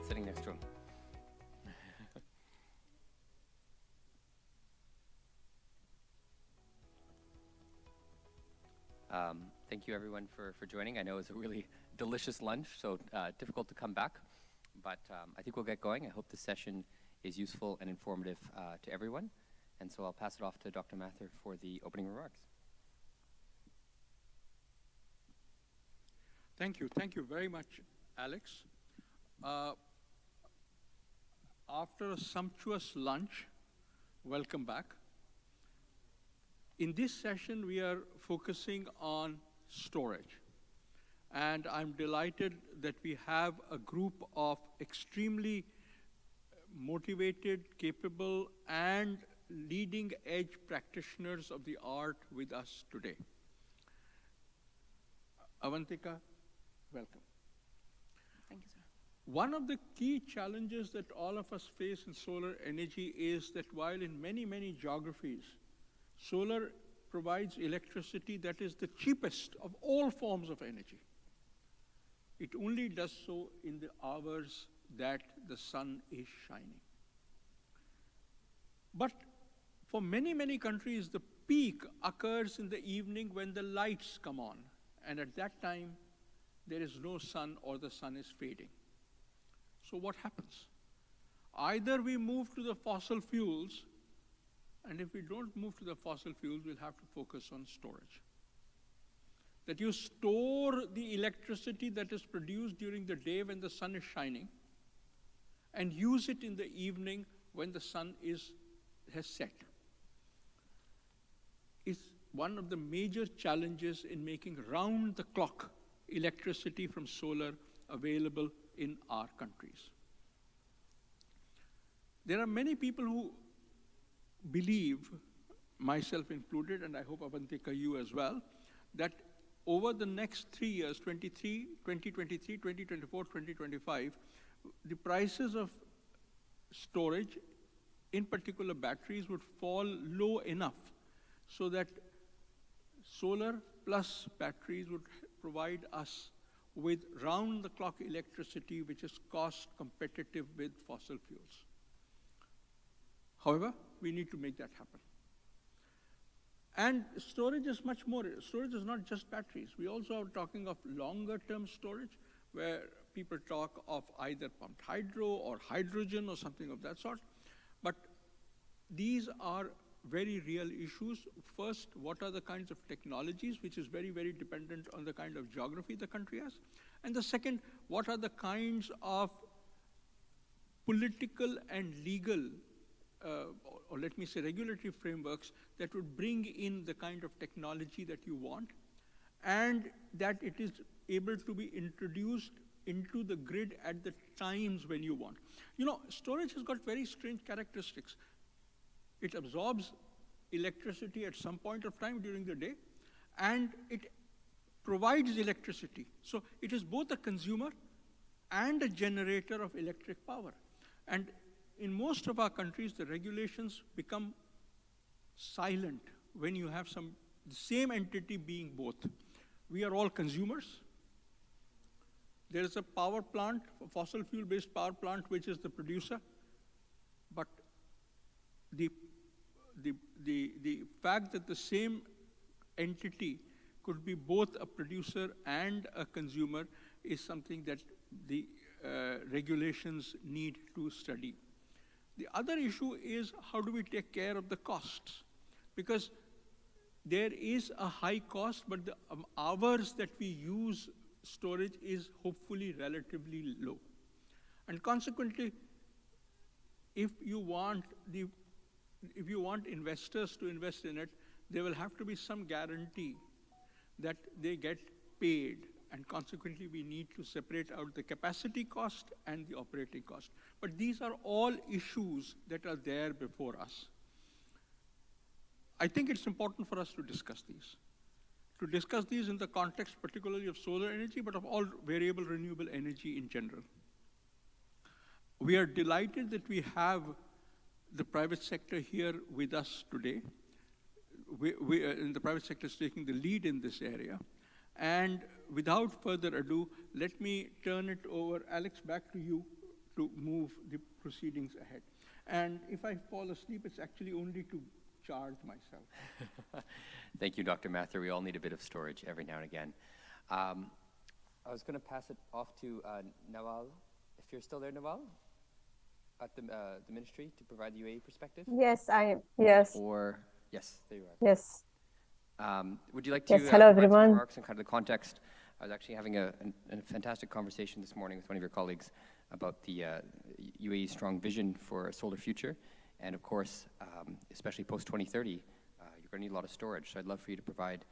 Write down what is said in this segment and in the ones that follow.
sitting next to him. Thank you everyone for joining. I know it's a really delicious lunch, so difficult to come back, but I think we'll get going. I hope the session is useful and informative to everyone. And so I'll pass it off to Dr. Mathur for the opening remarks. Thank you. Thank you very much, Alex. After a sumptuous lunch, welcome back. In this session, we are focusing on storage. And I'm delighted that we have a group of extremely motivated, capable, and leading-edge practitioners of the art with us today. Avantika, welcome. Thank you, sir. One of the key challenges that all of us face in solar energy is that while in many, many geographies, solar provides electricity that is the cheapest of all forms of energy, it only does so in the hours that the sun is shining. But for many, many countries, the peak occurs in the evening when the lights come on. And at that time, there is no sun or the sun is fading. So what happens? Either we move to the fossil fuels, and if we don't move to the fossil fuels, we'll have to focus on storage. That you store the electricity that is produced during the day when the sun is shining, and use it in the evening when the sun has set. Is one of the major challenges in making round-the-clock electricity from solar available in our countries. There are many people who believe, myself included, and I hope Avantika you as well, that over the next 3 years, 2023, 2024, 2025, the prices of storage, in particular batteries, would fall low enough so that solar plus batteries would provide us with round-the-clock electricity which is cost competitive with fossil fuels. However, we need to make that happen. And storage is much more. Storage is not just batteries. We also are talking of longer-term storage, where people talk of either pumped hydro or hydrogen or something of that sort. But these are very real issues. First, what are the kinds of technologies, which is very, very dependent on the kind of geography the country has. And the second, what are the kinds of political and legal, or let me say regulatory frameworks that would bring in the kind of technology that you want, and that it is able to be introduced into the grid at the times when you want. You know, storage has got very strange characteristics. It absorbs electricity at some point of time during the day, and it provides electricity. So it is both a consumer and a generator of electric power. And in most of our countries, the regulations become silent when you have the same entity being both. We are all consumers. There is a power plant, a fossil fuel-based power plant, which is the producer. But the fact that the same entity could be both a producer and a consumer is something that the regulations need to study. The other issue is, how do we take care of the costs? Because there is a high cost, but the hours that we use storage is hopefully relatively low. And consequently, if you want investors to invest in it, there will have to be some guarantee that they get paid, and consequently we need to separate out the capacity cost and the operating cost. But these are all issues that are there before us. I think it's important for us to discuss these in the context particularly of solar energy, but of all variable renewable energy in general. We are delighted that we have the private sector here with us today. The private sector is taking the lead in this area. And without further ado, let me turn it over, Alex, back to you to move the proceedings ahead. And if I fall asleep, it's actually only to charge myself. Thank you, Dr. Mathur. We all need a bit of storage every now and again. I was going to pass it off to Nawal, if you're still there, Nawal, at the ministry to provide the UAE perspective. Yes, I am. Yes. Or, yes, there you are. Yes. Would you like to Yes. Hello, provide some everyone. remarks and kind of the context? I was actually having a fantastic conversation this morning with one of your colleagues about the UAE's strong vision for a solar future. And of course, especially post-2030, you're going to need a lot of storage. So I'd love for you to provide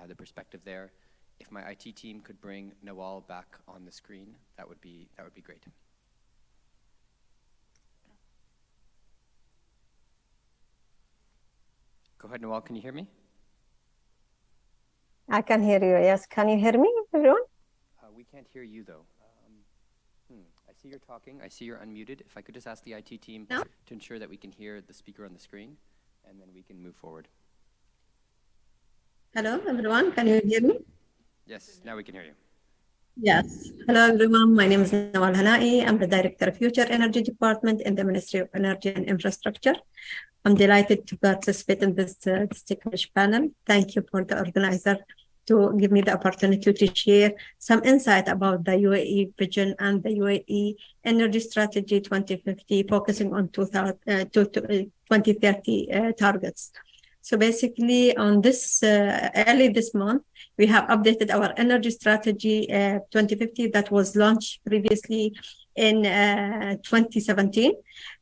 the perspective there. If my IT team could bring Nawal back on the screen, that would be great. Go ahead, Nawal. Can you hear me? I can hear you. Yes. Can you hear me, everyone? We can't hear you, though. I see you're talking. I see you're unmuted. If I could just ask the IT team to ensure that we can hear the speaker on the screen, and then we can move forward. Hello, everyone. Can you hear me? Yes, now we can hear you. Yes. Hello, everyone. My name is Nawal Hanai. I'm the Director of Future Energy Department in the Ministry of Energy and Infrastructure. I'm delighted to participate in this distinguished panel. Thank you for the organizer to give me the opportunity to share some insight about the UAE vision and the UAE Energy Strategy 2050, focusing on 2030 targets. So basically, on this early this month, we have updated our Energy Strategy 2050 that was launched previously in 2017.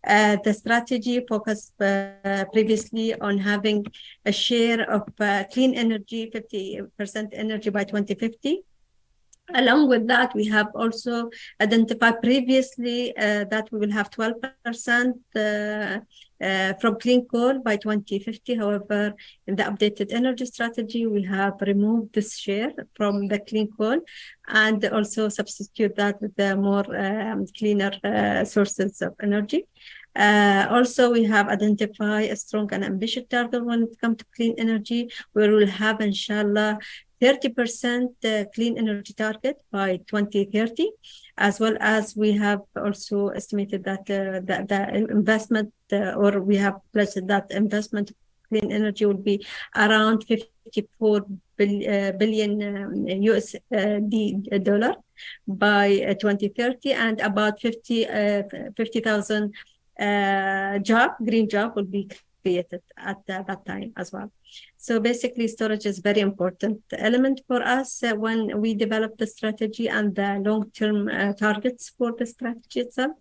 The strategy focused previously on having a share of clean energy, 50% energy by 2050. Along with that, we have also identified previously that we will have 12% from clean coal by 2050. However, in the updated energy strategy, we have removed this share from the clean coal and also substitute that with the more cleaner sources of energy. Also, we have identified a strong and ambitious target when it comes to clean energy, where we'll have, inshallah, 30% clean energy target by 2030, as well as we have also estimated that the investment, or we have pledged that investment clean energy will be around 54 billion USD dollar by 2030, and about 50,000 green job will be created at that time as well. So basically, storage is very important element for us when we develop the strategy and the long-term targets for the strategy itself.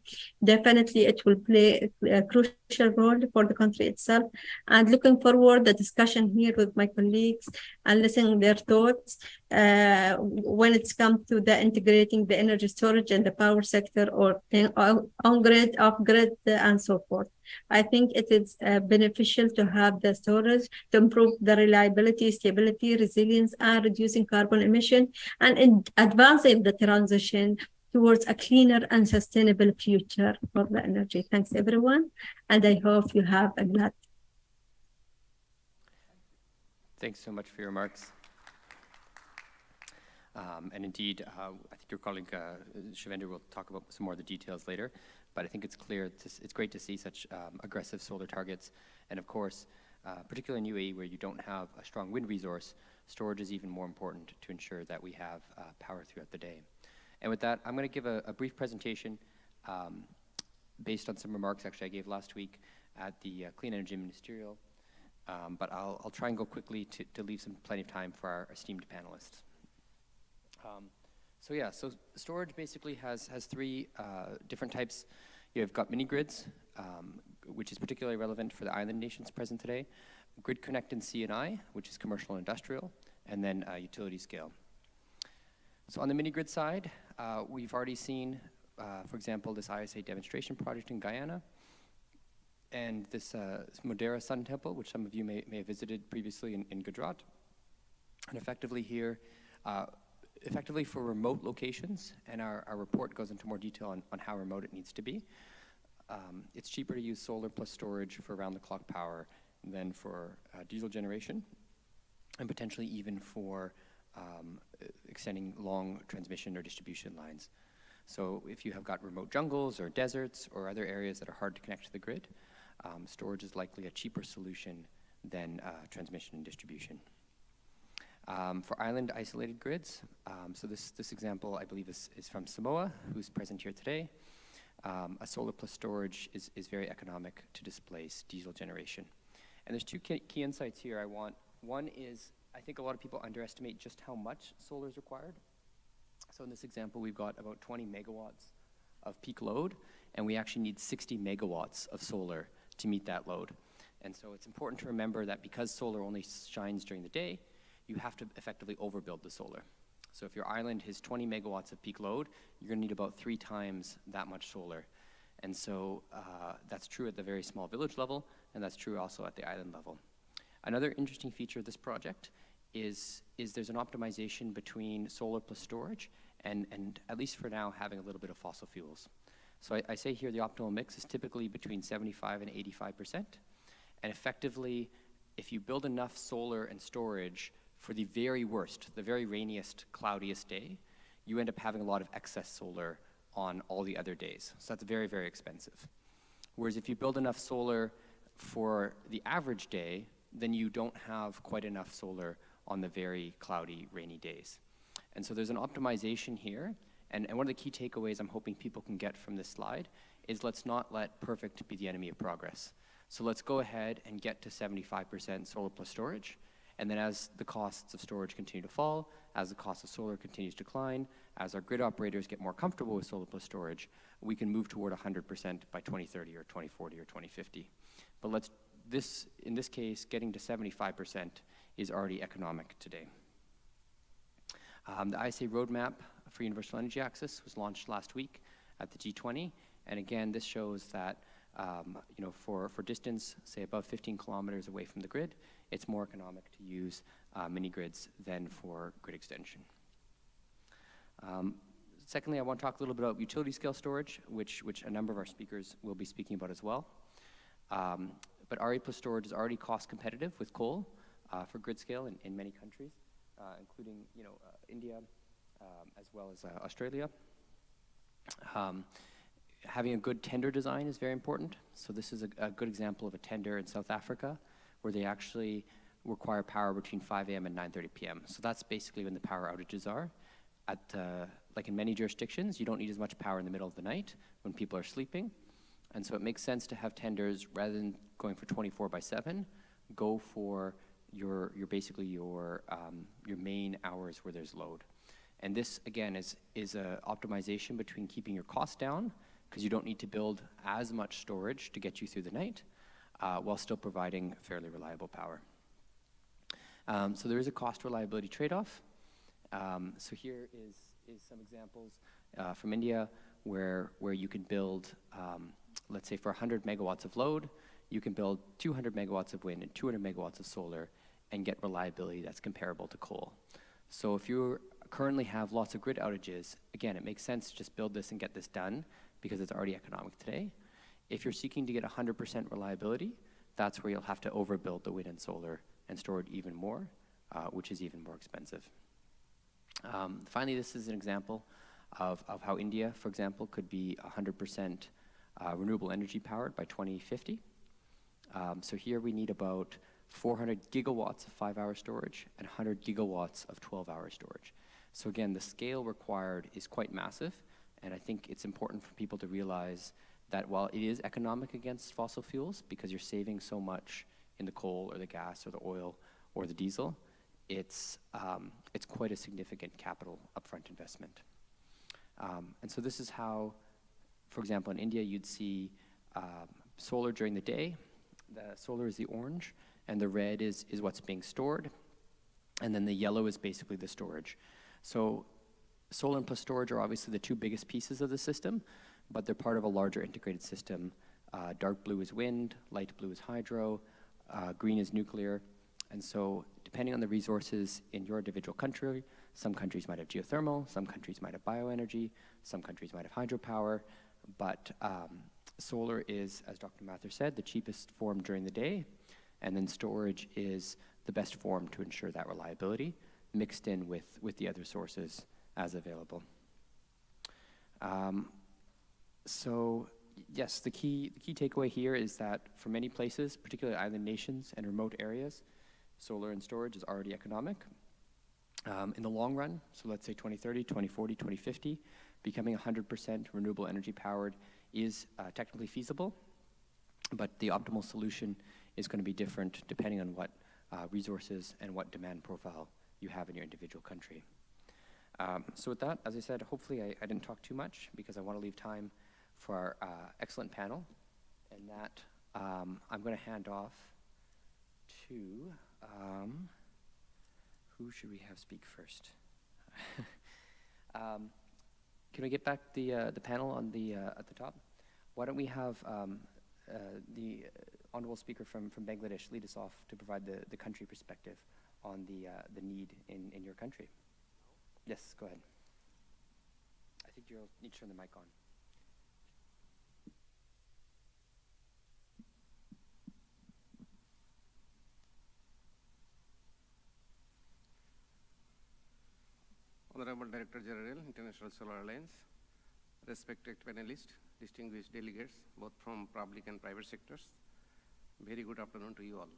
Definitely, it will play a crucial role for the country itself. And looking forward, the discussion here with my colleagues and listening their thoughts when it's come to the integrating the energy storage in the power sector or on-grid, off-grid, and so forth. I think it is beneficial to have the storage to improve the reliability, stability, resilience, and reducing carbon emission, and in advancing the transition towards a cleaner and sustainable future for the energy. Thanks, everyone, and I hope you have a glad. Thanks so much for your remarks. And indeed, I think your colleague Shivendra will talk about some more of the details later, but I think it's clear, it's great to see such aggressive solar targets. And of course, particularly in UAE where you don't have a strong wind resource, storage is even more important to ensure that we have power throughout the day. And with that, I'm going to give a brief presentation based on some remarks actually I gave last week at the Clean Energy Ministerial, but I'll try and go quickly to leave plenty of time for our esteemed panelists. So storage basically has three different types. You've got mini grids, which is particularly relevant for the island nations present today, grid connect and C&I, which is commercial and industrial, and then utility scale. So on the mini grid side, we've already seen, for example, this ISA demonstration project in Guyana, and this Modera Sun Temple, which some of you may have visited previously in Gujarat. And effectively here, effectively for remote locations, and our report goes into more detail on how remote it needs to be. It's cheaper to use solar plus storage for round-the-clock power than for diesel generation, and potentially even for extending long transmission or distribution lines. So if you have got remote jungles or deserts or other areas that are hard to connect to the grid, storage is likely a cheaper solution than transmission and distribution. For island isolated grids, so this example I believe is from Samoa, who's present here today. A solar plus storage is very economic to displace diesel generation. And there's two key insights here one is, I think a lot of people underestimate just how much solar is required. So in this example, we've got about 20 megawatts of peak load, and we actually need 60 megawatts of solar to meet that load. And so it's important to remember that because solar only shines during the day, you have to effectively overbuild the solar. So if your island has 20 megawatts of peak load, you're going to need about 3 times that much solar. And so that's true at the very small village level, and that's true also at the island level. Another interesting feature of this project is there's an optimization between solar plus storage and at least for now, having a little bit of fossil fuels. So I say here the optimal mix is typically between 75 and 85%. And effectively, if you build enough solar and storage for the very worst, the very rainiest, cloudiest day, you end up having a lot of excess solar on all the other days. So that's very, very expensive. Whereas if you build enough solar for the average day, then you don't have quite enough solar on the very cloudy, rainy days. And so there's an optimization here. And one of the key takeaways I'm hoping people can get from this slide is let's not let perfect be the enemy of progress. So let's go ahead and get to 75% solar plus storage. And then as the costs of storage continue to fall, as the cost of solar continues to decline, as our grid operators get more comfortable with solar plus storage, we can move toward 100% by 2030 or 2040 or 2050. But in this case, getting to 75% is already economic today. The ISA roadmap for universal energy access was launched last week at the G20. And again, this shows that for distance, say above 15 kilometers away from the grid, it's more economic to use mini grids than for grid extension. Secondly, I want to talk a little bit about utility scale storage, which a number of our speakers will be speaking about as well. But RE plus storage is already cost competitive with coal for grid scale in many countries, including India as well as Australia. Having a good tender design is very important. So this is a good example of a tender in South Africa where they actually require power between 5 a.m. and 9:30 p.m. So that's basically when the power outages are. Like in many jurisdictions, you don't need as much power in the middle of the night when people are sleeping. And so it makes sense to have tenders rather than going for 24/7, go for your main hours where there's load. And this, again, is a optimization between keeping your costs down, because you don't need to build as much storage to get you through the night, while still providing fairly reliable power. So there is a cost reliability trade-off. So here is some examples from India where you can build, let's say for 100 megawatts of load, you can build 200 megawatts of wind and 200 megawatts of solar and get reliability that's comparable to coal. So if you currently have lots of grid outages, again, it makes sense to just build this and get this done because it's already economic today. If you're seeking to get 100% reliability, that's where you'll have to overbuild the wind and solar and store it even more, which is even more expensive. Finally, this is an example of how India, for example, could be 100% renewable energy powered by 2050. So here we need about 400 gigawatts of 5-hour storage and 100 gigawatts of 12-hour storage. So again, the scale required is quite massive, and I think it's important for people to realize that while it is economic against fossil fuels, because you're saving so much in the coal or the gas or the oil or the diesel, it's quite a significant capital upfront investment. And so this is how, for example, in India, you'd see solar during the day. The solar is the orange, and the red is what's being stored, and then the yellow is basically the storage. So solar and plus storage are obviously the two biggest pieces of the system, but they're part of a larger integrated system. Dark blue is wind, light blue is hydro, green is nuclear. And so depending on the resources in your individual country, some countries might have geothermal, some countries might have bioenergy, some countries might have hydropower, but solar is, as Dr. Mathur said, the cheapest form during the day, and then storage is the best form to ensure that reliability, mixed in with the other sources as available. So yes, the key takeaway here is that for many places, particularly island nations and remote areas, solar and storage is already economic. In the long run, so let's say 2030, 2040, 2050, becoming 100% renewable energy powered is technically feasible, but the optimal solution is going to be different depending on what resources and what demand profile you have in your individual country. So with that, as I said, hopefully I didn't talk too much because I want to leave time for our excellent panel, and that I'm going to hand off to, who should we have speak first? Can we get back the panel on the at the top? Why don't we have the honorable speaker from Bangladesh lead us off to provide the country perspective on the need in your country? Yes, go ahead. I think you'll need to turn the mic on. Honorable Director General, International Solar Alliance, respected panelists, distinguished delegates, both from public and private sectors, very good afternoon to you all.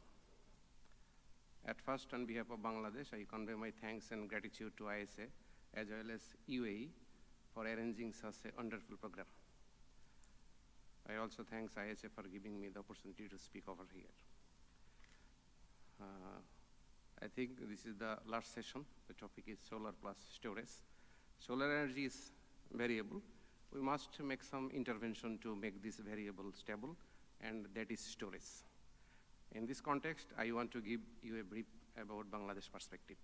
At first, on behalf of Bangladesh, I convey my thanks and gratitude to ISA as well as UAE for arranging such a wonderful program. I also thank ISA for giving me the opportunity to speak over here. I think this is the last session. The topic is solar plus storage. Solar energy is variable. We must make some intervention to make this variable stable, and that is storage. In this context, I want to give you a brief about Bangladesh perspective.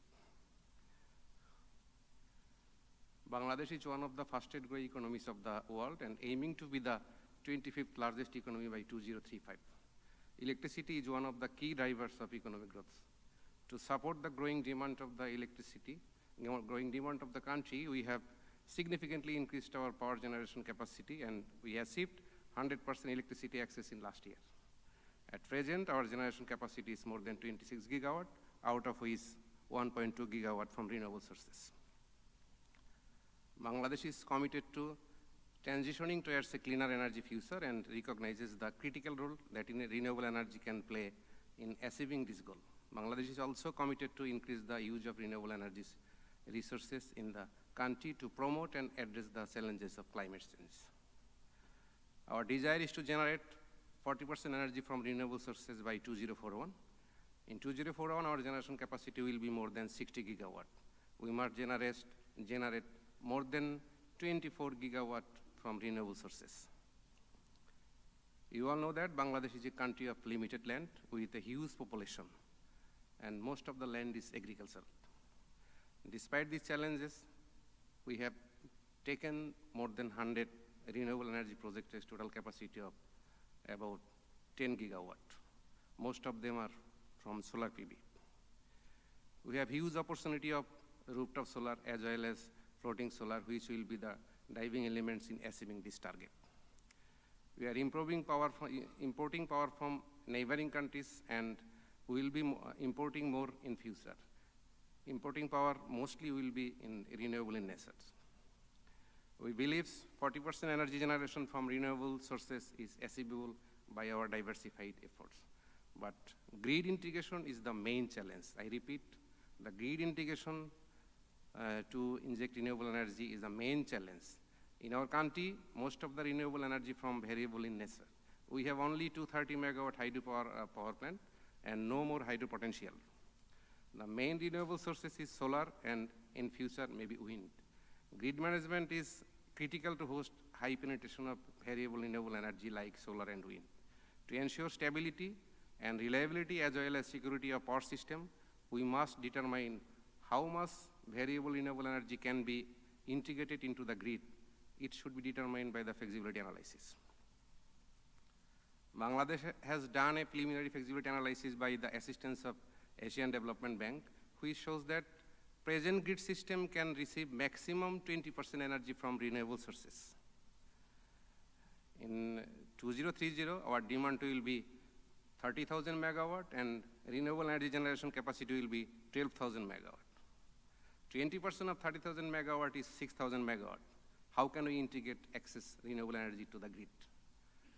Bangladesh is one of the fastest growing economies of the world and aiming to be the 25th largest economy by 2035. Electricity is one of the key drivers of economic growth. To support the growing demand of the electricity, growing demand of the country, we have significantly increased our power generation capacity, and we achieved 100% electricity access in last year. At present, our generation capacity is more than 26 gigawatt, out of which 1.2 gigawatt from renewable sources. Bangladesh is committed to transitioning towards a cleaner energy future and recognizes the critical role that renewable energy can play in achieving this goal. Bangladesh is also committed to increase the use of renewable energy resources in the country to promote and address the challenges of climate change. Our desire is to generate 40% energy from renewable sources by 2041. In 2041, our generation capacity will be more than 60 gigawatt. We must generate more than 24 gigawatt from renewable sources. You all know that Bangladesh is a country of limited land with a huge population, and most of the land is agricultural. Despite these challenges, we have taken more than 100 renewable energy projects with total capacity of about 10 gigawatt. Most of them are from solar PV. We have huge opportunity of rooftop solar as well as floating solar, which will be the driving elements in achieving this target. We are importing power from neighboring countries, and we will be importing more in future. Importing power mostly will be in renewable in nature. We believe 40% energy generation from renewable sources is achievable by our diversified efforts. But grid integration is the main challenge. I repeat, the grid integration to inject renewable energy is the main challenge. In our country, most of the renewable energy from variable in nature. We have only 230 megawatt hydropower power plant and no more hydro potential. The main renewable sources is solar, and in future maybe wind. Grid management is critical to host high penetration of variable renewable energy like solar and wind. To ensure stability and reliability as well as security of power system, we must determine how much variable renewable energy can be integrated into the grid. It should be determined by the feasibility analysis. Bangladesh has done a preliminary feasibility analysis by the assistance of Asian Development Bank, which shows that present grid system can receive maximum 20% energy from renewable sources. In 2030, our demand will be 30,000 megawatt and renewable energy generation capacity will be 12,000 megawatt. 20% of 30,000 megawatt is 6,000 megawatt. how can we integrate excess renewable energy to the grid?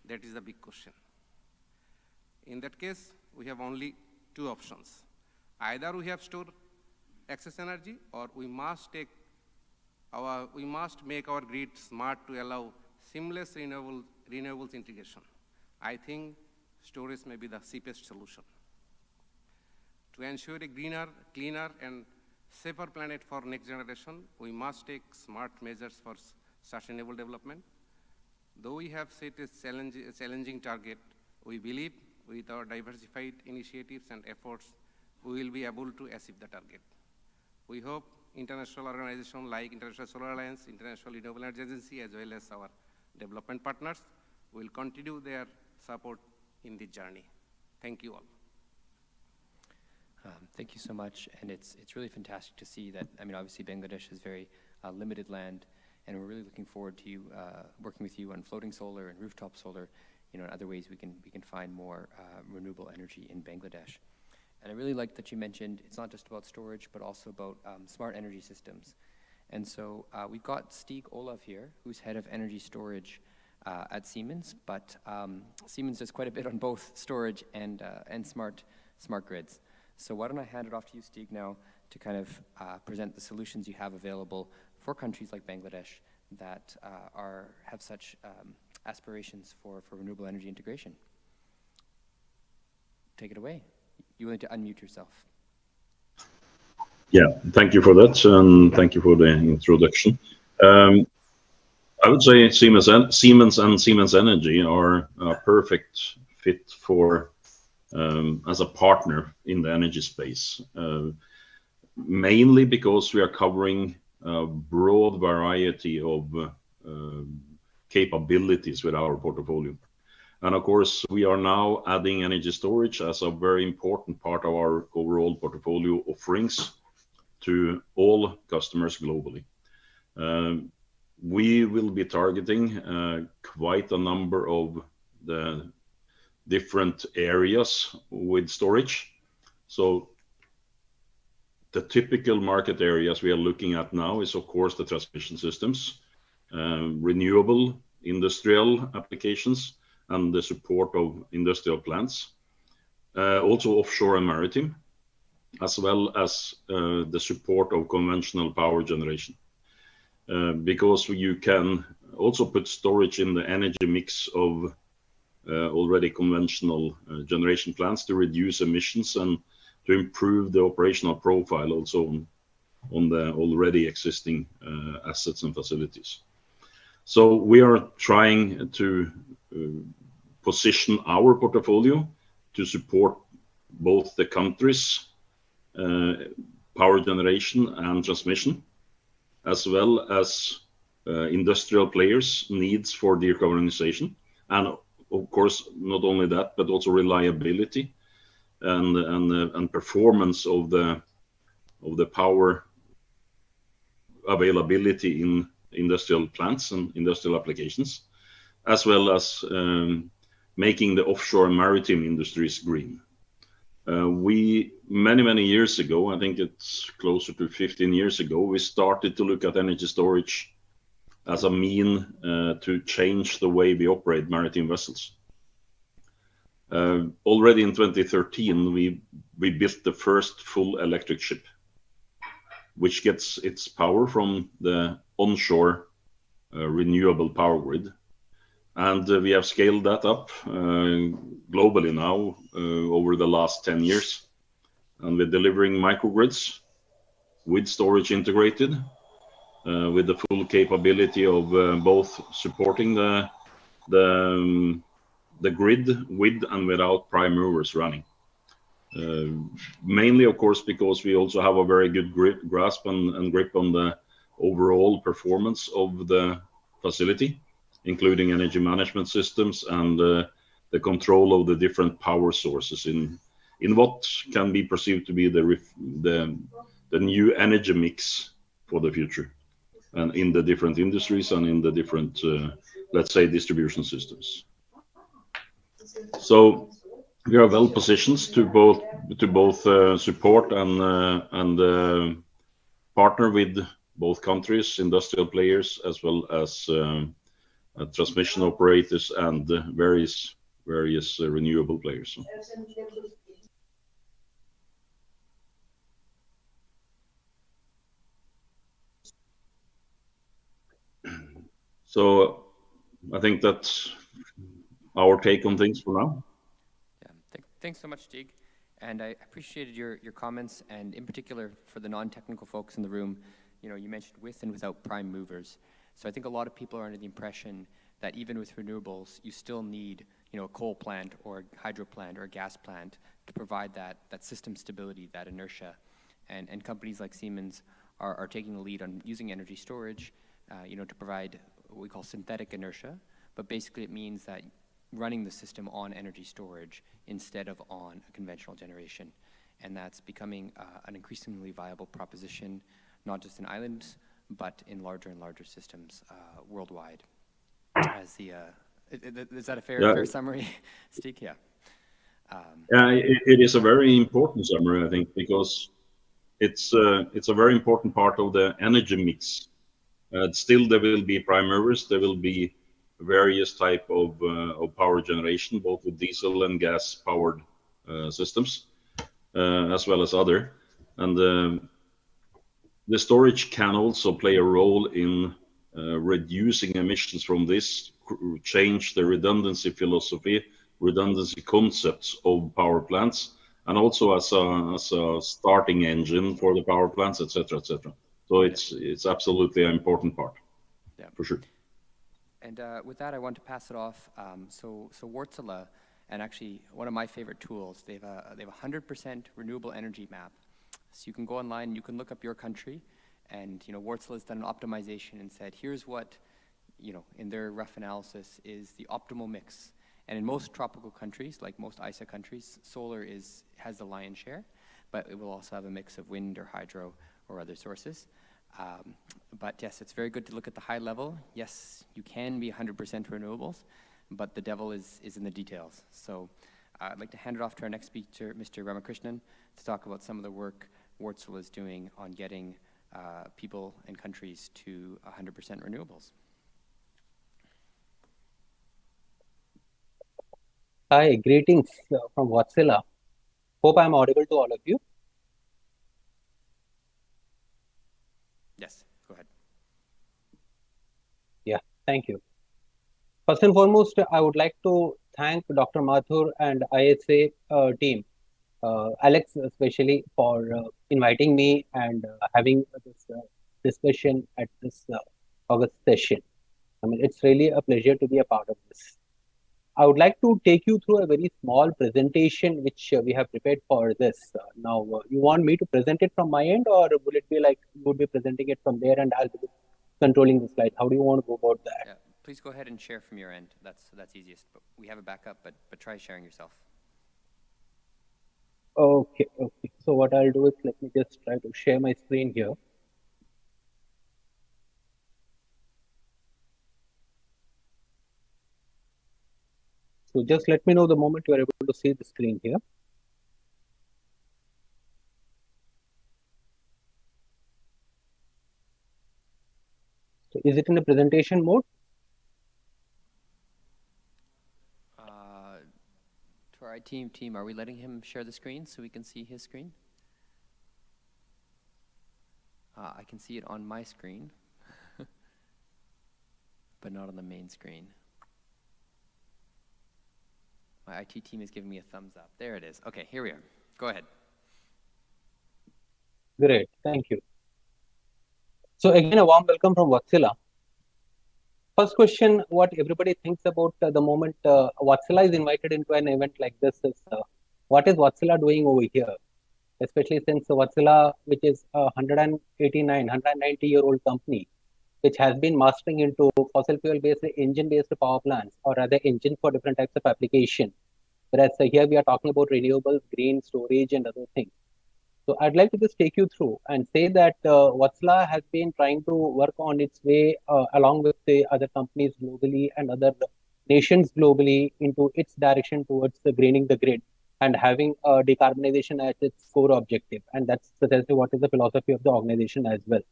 That is the big question. In that case, we have only two options. Either we have stored excess energy, or we must make our grid smart to allow seamless renewables integration. I think storage may be the cheapest solution. To ensure a greener, cleaner, and safer planet for next generation, we must take smart measures for sustainable development. Though we have set a challenging target, we believe with our diversified initiatives and efforts, we will be able to achieve the target. We hope international organizations like International Solar Alliance, International Renewable Energy Agency, as well as our development partners will continue their support in this journey. Thank you all. Thank you so much, and it's really fantastic to see that. I mean, obviously Bangladesh has very limited land, and we're really looking forward to you working with you on floating solar and rooftop solar, and other ways we can find more renewable energy in Bangladesh. And I really like that you mentioned it's not just about storage, but also about smart energy systems. And so we've got Stig Olav here, who's head of energy storage at Siemens, but Siemens does quite a bit on both storage and smart grids. So why don't I hand it off to you, Stig, now to kind of present the solutions you have available for countries like Bangladesh that have such aspirations for renewable energy integration. Take it away. You need to unmute yourself. Yeah, thank you for that, and thank you for the introduction. I would say Siemens and Siemens Energy are a perfect fit for as a partner in the energy space, mainly because we are covering a broad variety of capabilities with our portfolio. And of course, we are now adding energy storage as a very important part of our overall portfolio offerings to all customers globally. We will be targeting quite a number of the different areas with storage. So the typical market areas we are looking at now is, of course, the transmission systems, renewable industrial applications, and the support of industrial plants, also offshore and maritime, as well as the support of conventional power generation. Because you can also put storage in the energy mix of already conventional generation plants to reduce emissions and to improve the operational profile also on the already existing assets and facilities. So we are trying to position our portfolio to support both the countries' power generation and transmission, as well as industrial players' needs for decarbonization, and of course not only that, but also reliability and performance of the power availability in industrial plants and industrial applications, as well as making the offshore and maritime industries green. We many years ago, I think it's closer to 15 years ago, we started to look at energy storage as a mean to change the way we operate maritime vessels. Already in 2013, we built the first full electric ship, which gets its power from the onshore renewable power grid. And we have scaled that up globally now over the last 10 years. And we're delivering microgrids with storage integrated, with the full capability of both supporting the grid with and without prime movers running. Mainly, of course, because we also have a very good grasp and grip on the overall performance of the facility, including energy management systems and the control of the different power sources in what can be perceived to be the new energy mix for the future, and in the different industries and in the different, let's say, distribution systems. So we are well positioned to both support and partner with both countries, industrial players, as well as transmission operators and various renewable players. So I think that's our take on things for now. Yeah, thanks so much, Stig. And I appreciated your comments, and in particular for the non-technical folks in the room, you mentioned with and without prime movers. So I think a lot of people are under the impression that even with renewables, you still need, a coal plant or a hydro plant or a gas plant to provide that system stability, that inertia. And companies like Siemens are taking the lead on using energy storage, to provide what we call synthetic inertia. But basically it means that running the system on energy storage instead of on a conventional generation. And that's becoming an increasingly viable proposition, not just in islands, but in larger and larger systems worldwide. Is that a fair summary, Stig? Yeah. It is a very important summary, I think, because it's a very important part of the energy mix. Still, there will be prime movers. There will be various type of power generation, both with diesel and gas powered systems, as well as other. And the storage can also play a role in reducing emissions from this, change the redundancy philosophy, redundancy concepts of power plants, and also as a starting engine for the power plants, etc., etc. So it's absolutely an important part. Yeah, for sure. And with that, I want to pass it off. So Wärtsilä, and actually one of my favorite tools, they have a 100% renewable energy map. So you can go online, you can look up your country, and Wärtsilä has done an optimization and said, here's what, in their rough analysis, is the optimal mix. And in most tropical countries, like most ISA countries, solar has the lion's share, but it will also have a mix of wind or hydro or other sources. But yes, it's very good to look at the high level. Yes, you can be 100% renewables, but the devil is in the details. So I'd like to hand it off to our next speaker, Mr. Ramakrishnan, to talk about some of the work Wärtsilä is doing on getting people and countries to 100% renewables. Hi, greetings from Wärtsilä. Hope I'm audible to all of you. Yes, go ahead. Yeah, thank you. First and foremost, I would like to thank Dr. Mathur and ISA team, Alex especially, for inviting me and having this discussion at this August session. I mean, it's really a pleasure to be a part of this. I would like to take you through a very small presentation which we have prepared for this. Now, you want me to present it from my end, or will it be like you would be presenting it from there and I'll be controlling the slides? How do you want to go about that? Yeah, please go ahead and share from your end. That's easiest. But we have a backup, but try sharing yourself. Okay. So what I'll do is let me just try to share my screen here. So just let me know the moment you are able to see the screen here. So is it in a presentation mode? To our team, are we letting him share the screen so we can see his screen? I can see it on my screen, but not on the main screen. My IT team is giving me a thumbs up. There it is. Okay, here we are. Go ahead. Great, thank you. So again, a warm welcome from Wärtsilä. First question, what everybody thinks about the moment Wärtsilä is invited into an event like this is, what is Wärtsilä doing over here? Especially since Wärtsilä, which is a 190-year-old company, which has been mastering into fossil fuel-based engine-based power plants, or rather engine for different types of application. Whereas here we are talking about renewables, green storage, and other things. So I'd like to just take you through and say that Wärtsilä has been trying to work on its way along with the other companies globally and other nations globally into its direction towards greening the grid and having decarbonization as its core objective. And that's precisely what is the philosophy of the organization as well.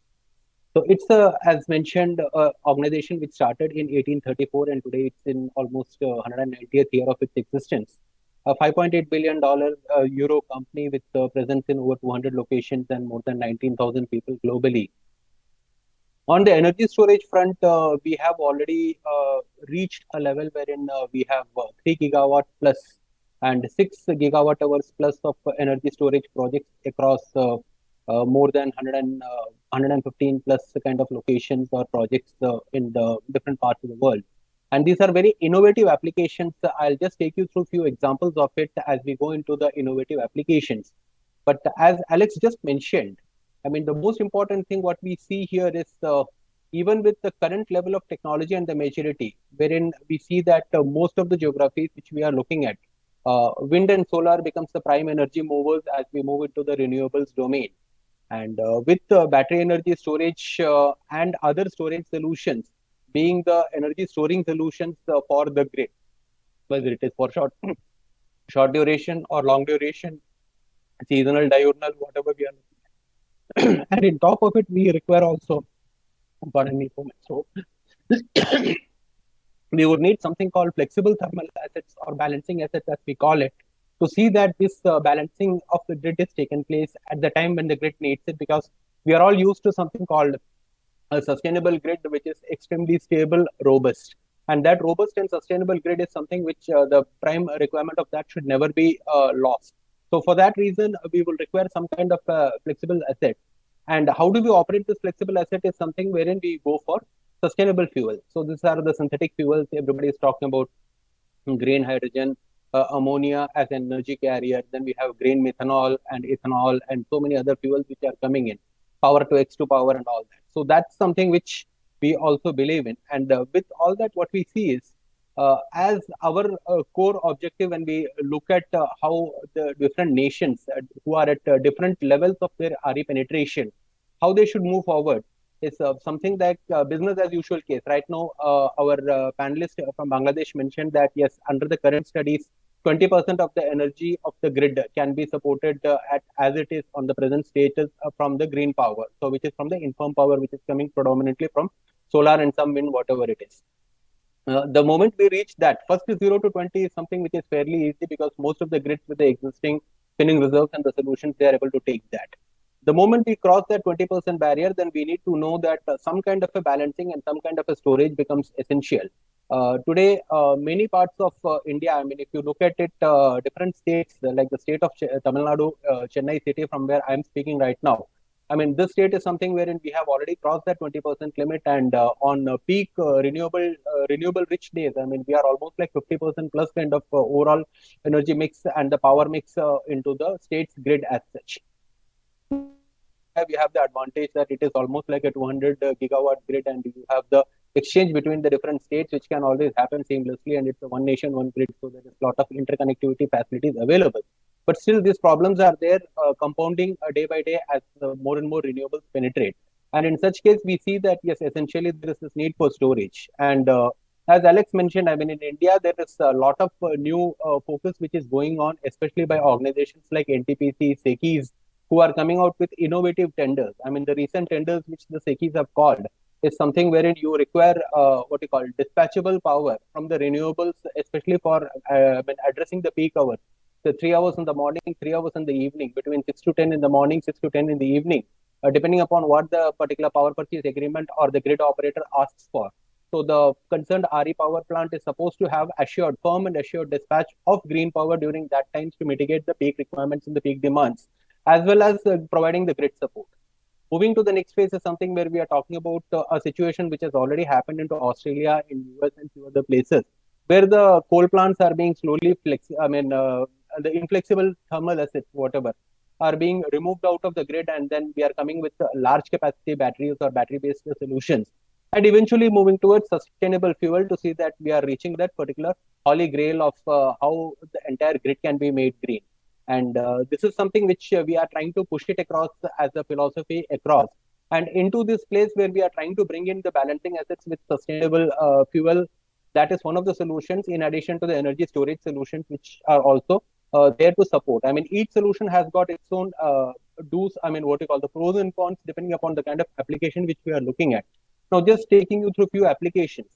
So it's as mentioned, organization which started in 1834 and today it's in almost 190th year of its existence. A $5.8 billion euro company with presence in over 200 locations and more than 19,000 people globally. On the energy storage front, we have already reached a level wherein we have 3 gigawatt plus and 6 gigawatt hours plus of energy storage projects across more than 115 plus kind of locations or projects in the different parts of the world. And these are very innovative applications. I'll just take you through a few examples of it as we go into the innovative applications. But as Alex just mentioned, I mean, the most important thing what we see here is even with the current level of technology and the maturity, wherein we see that most of the geographies which we are looking at, wind and solar becomes the prime energy movers as we move into the renewables domain. And with battery energy storage and other storage solutions being the energy storing solutions for the grid, whether it is for short duration or long duration, seasonal, diurnal, whatever we are looking at. And in top of it, we require also, pardon me for my throat, we would need something called flexible thermal assets or balancing assets as we call it, to see that this balancing of the grid is taken place at the time when the grid needs it, because we are all used to something called a sustainable grid, which is extremely stable, robust. And that robust and sustainable grid is something which the prime requirement of that should never be lost. So for that reason, we will require some kind of flexible asset. And how do we operate this flexible asset is something wherein we go for sustainable fuel. So these are the synthetic fuels everybody is talking about: green hydrogen, ammonia as an energy carrier. Then we have green methanol and ethanol and so many other fuels which are coming in, power to X to power and all that. So that's something which we also believe in. And with all that, what we see is as our core objective when we look at how the different nations who are at different levels of their RE penetration, how they should move forward is something like business as usual case. Right now, our panelist from Bangladesh mentioned that yes, under the current studies, 20% of the energy of the grid can be supported at as it is on the present status from the green power. So which is from the inform power, which is coming predominantly from solar and some wind, whatever it is. The moment we reach that, first 0 to 20 is something which is fairly easy because most of the grids with the existing spinning reserves and the solutions, they are able to take that. The moment we cross that 20% barrier, then we need to know that some kind of a balancing and some kind of a storage becomes essential. Today, many parts of India, I mean, if you look at it, different states, like the state of Tamil Nadu, Chennai city, from where I'm speaking right now, I mean, this state is something wherein we have already crossed that 20% limit, and on peak renewable rich days, I mean, we are almost like 50% plus kind of overall energy mix and the power mix into the state's grid as such. We have the advantage that it is almost like a 200 gigawatt grid, and you have the exchange between the different states, which can always happen seamlessly, and it's a one nation, one grid, so there is a lot of interconnectivity facilities available. But still, these problems are there, compounding day by day as more and more renewables penetrate. And in such case, we see that yes, essentially there is this need for storage. And as Alex mentioned, I mean, in India, there is a lot of new focus which is going on, especially by organizations like NTPC, SECIs, who are coming out with innovative tenders. I mean, the recent tenders which the SECIs have called is something wherein you require what you call dispatchable power from the renewables, especially for addressing the peak hours. So 3 hours in the morning, 3 hours in the evening, between 6 to 10 in the morning, 6 to 10 in the evening, depending upon what the particular power purchase agreement or the grid operator asks for. So the concerned RE power plant is supposed to have assured, firm and assured dispatch of green power during that times to mitigate the peak requirements and the peak demands, as well as providing the grid support. Moving to the next phase is something where we are talking about a situation which has already happened into Australia, in US and few other places, where the coal plants are being slowly the inflexible thermal assets, whatever, are being removed out of the grid, and then we are coming with large capacity batteries or battery-based solutions, and eventually moving towards sustainable fuel to see that we are reaching that particular holy grail of how the entire grid can be made green. And this is something which we are trying to push it across as a philosophy across, and into this place where we are trying to bring in the balancing assets with sustainable fuel. That is one of the solutions, in addition to the energy storage solutions, which are also there to support. I mean, each solution has got its own what you call the pros and cons depending upon the kind of application which we are looking at. Now, just taking you through few applications.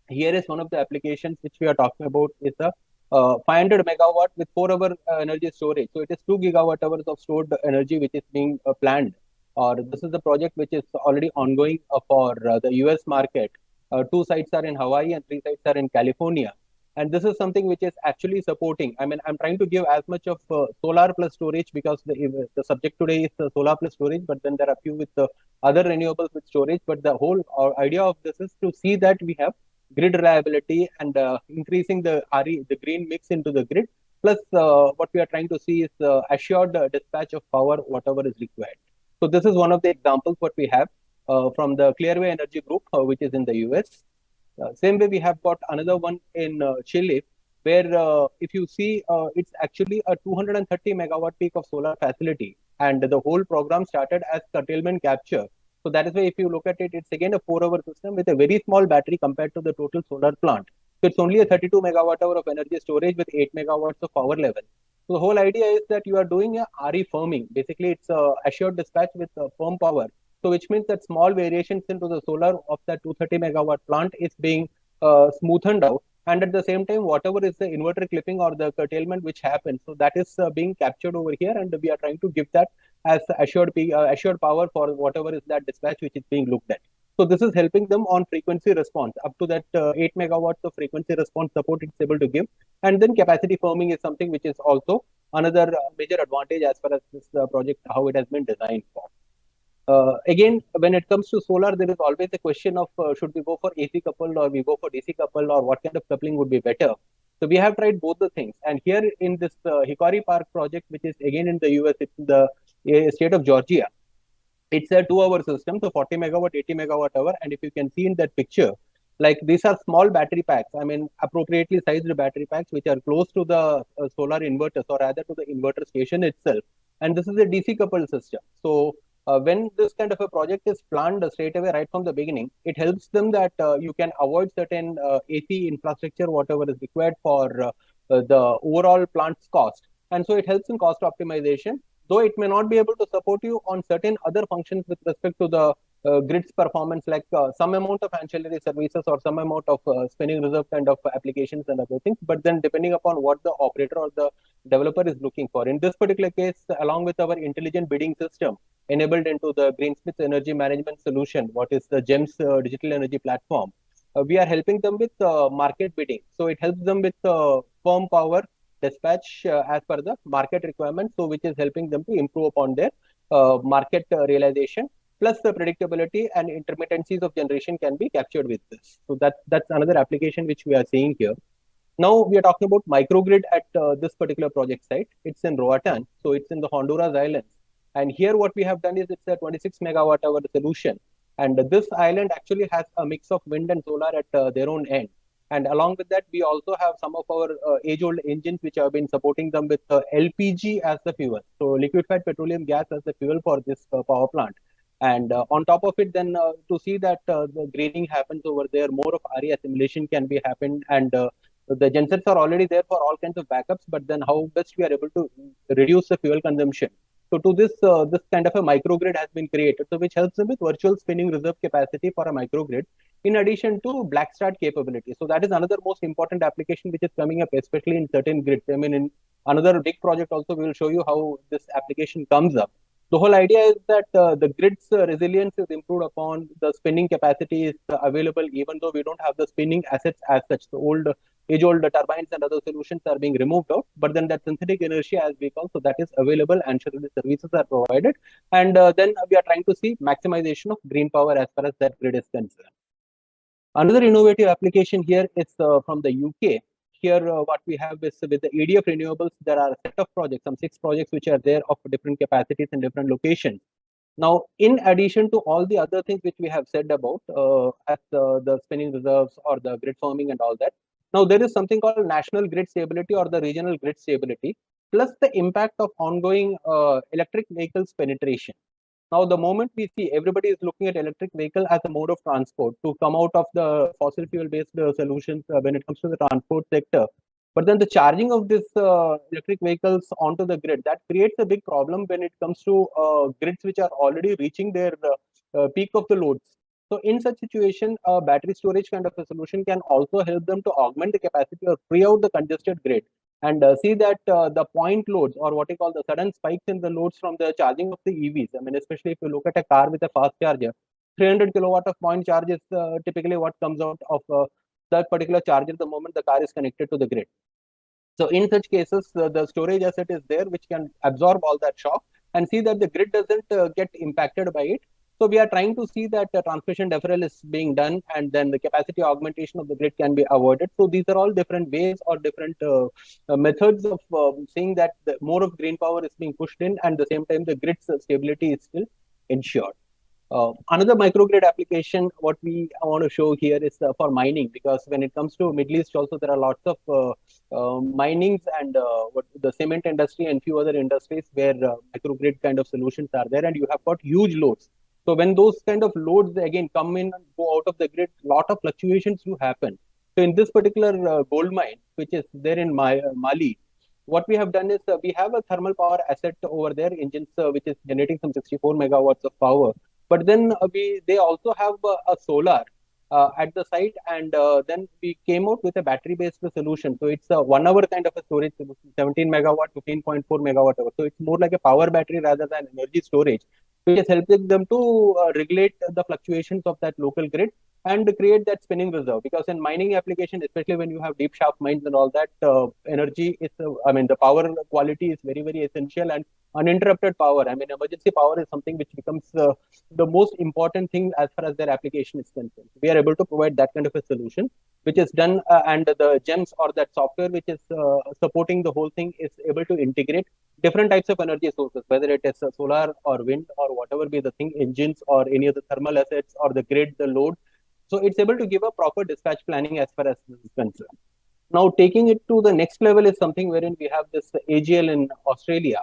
Here is one of the applications which we are talking about is a 500 megawatt with 4-hour energy storage. So it is 2 gigawatt hours of stored energy which is being planned. Or this is the project which is already ongoing for the US market. 2 sites are in Hawaii and 3 sites are in California. And this is something which is actually supporting. I mean, I'm trying to give as much of solar plus storage because the subject today is solar plus storage, but then there are few with other renewables with storage. But the whole idea of this is to see that we have grid reliability and increasing the the green mix into the grid. Plus, what we are trying to see is assured dispatch of power, whatever is required. So this is one of the examples what we have from the Clearway Energy Group, which is in the US. Same way, we have got another one in Chile, where if you see, it's actually a 230 megawatt peak of solar facility. And the whole program started as curtailment capture. So that is why if you look at it, it's again a 4-hour system with a very small battery compared to the total solar plant. So it's only a 32 megawatt hour of energy storage with 8 megawatts of power level. So the whole idea is that you are doing a RE firming. Basically, it's assured dispatch with firm power. So which means that small variations into the solar of that 230 megawatt plant is being smoothened out. And at the same time, whatever is the inverter clipping or the curtailment which happens, so that is being captured over here, and we are trying to give that as assured power for whatever is that dispatch which is being looked at. So this is helping them on frequency response. Up to that 8 megawatts of frequency response support it's able to give. And then capacity firming is something which is also another major advantage as far as this project, how it has been designed for. Again, when it comes to solar, there is always a question of should we go for AC coupled or we go for DC coupled, or what kind of coupling would be better. So we have tried both the things. And here in this Hickory Park project, which is again in the US, it's in the state of Georgia. It's a 2-hour system, so 40 megawatt, 80 megawatt hour. And if you can see in that picture, like these are small battery packs, I mean, appropriately sized battery packs, which are close to the solar inverters, or rather to the inverter station itself. And this is a DC coupled system. So when this kind of a project is planned straight away right from the beginning, it helps them that you can avoid certain AC infrastructure, whatever is required for the overall plant's cost. And so it helps in cost optimization, though it may not be able to support you on certain other functions with respect to the grid's performance, like some amount of ancillary services or some amount of spinning reserve kind of applications and other things. But then depending upon what the operator or the developer is looking for. In this particular case, along with our intelligent bidding system enabled into the Greensmith's energy management solution, what is the GEMS digital energy platform, we are helping them with market bidding. So it helps them with firm power dispatch as per the market requirements, so which is helping them to improve upon their market realization. Plus the predictability and intermittencies of generation can be captured with this. So that's another application which we are seeing here. Now we are talking about microgrid at this particular project site. It's in Roatan, so it's in the Honduras Islands. And here what we have done is it's a 26 megawatt hour solution. And this island actually has a mix of wind and solar at their own end. And along with that, we also have some of our age-old engines which have been supporting them with LPG as the fuel. So liquefied petroleum gas as the fuel for this power plant. And on top of it, then to see that the greening happens over there, more of RE assimilation can be happened, and the gensets are already there for all kinds of backups. But then how best we are able to reduce the fuel consumption. So to this, this kind of a microgrid has been created, so which helps them with virtual spinning reserve capacity for a microgrid, in addition to black start capability. So that is another most important application which is coming up, especially in certain grids. I mean, in another big project also, we will show you how this application comes up. The whole idea is that the grid's resilience is improved upon, the spinning capacity is available, even though we don't have the spinning assets as such. The age-old turbines and other solutions are being removed out, but then that synthetic inertia, as we call, so that is available, and the services are provided. And then we are trying to see maximization of green power as far as that grid is concerned. Another innovative application here is from the UK. Here, what we have is with the EDF renewables, there are a set of projects, some 6 projects which are there of different capacities in different locations. Now, in addition to all the other things which we have said about as the spinning reserves or the grid firming and all that, now there is something called national grid stability or the regional grid stability, plus the impact of ongoing electric vehicles penetration. Now, the moment we see everybody is looking at electric vehicle as a mode of transport to come out of the fossil fuel based solutions when it comes to the transport sector. But then the charging of this electric vehicles onto the grid, that creates a big problem when it comes to grids which are already reaching their peak of the loads. So in such situation, a battery storage kind of a solution can also help them to augment the capacity or free out the congested grid and see that the point loads or what you call the sudden spikes in the loads from the charging of the EVs. I mean, especially if you look at a car with a fast charger, 300 kilowatt of point charge is typically what comes out of that particular charger the moment the car is connected to the grid. So in such cases, the storage asset is there which can absorb all that shock and see that the grid doesn't get impacted by it. So we are trying to see that transmission deferral is being done and then the capacity augmentation of the grid can be avoided. So these are all different ways or different methods of seeing that more of green power is being pushed in and at the same time the grid's stability is still ensured. Another microgrid application, what we want to show here is for mining, because when it comes to Middle East also, there are lots of minings and what the cement industry and few other industries where microgrid kind of solutions are there, and you have got huge loads. So when those kind of loads again come in and go out of the grid, lot of fluctuations do happen. So in this particular gold mine, which is there in Mali, what we have done is we have a thermal power asset over there, engines which is generating some 64 megawatts of power. But then they also have a solar at the site, and then we came out with a battery-based solution. So it's a 1 hour kind of a storage solution, 17 megawatt, 15.4 megawatt hour. So it's more like a power battery rather than energy storage, which is helping them to regulate the fluctuations of that local grid and create that spinning reserve. Because in mining application, especially when you have deep shaft mines and all that, energy is, the power quality is very, very essential, and uninterrupted power. I mean, emergency power is something which becomes the most important thing as far as their application is concerned. We are able to provide that kind of a solution, which is done, and the GEMS or that software which is supporting the whole thing is able to integrate different types of energy sources, whether it is solar or wind or whatever be the thing, engines or any of the thermal assets or the grid, the load. So it's able to give a proper dispatch planning as far as this is concerned. Now, taking it to the next level is something wherein we have this AGL in Australia,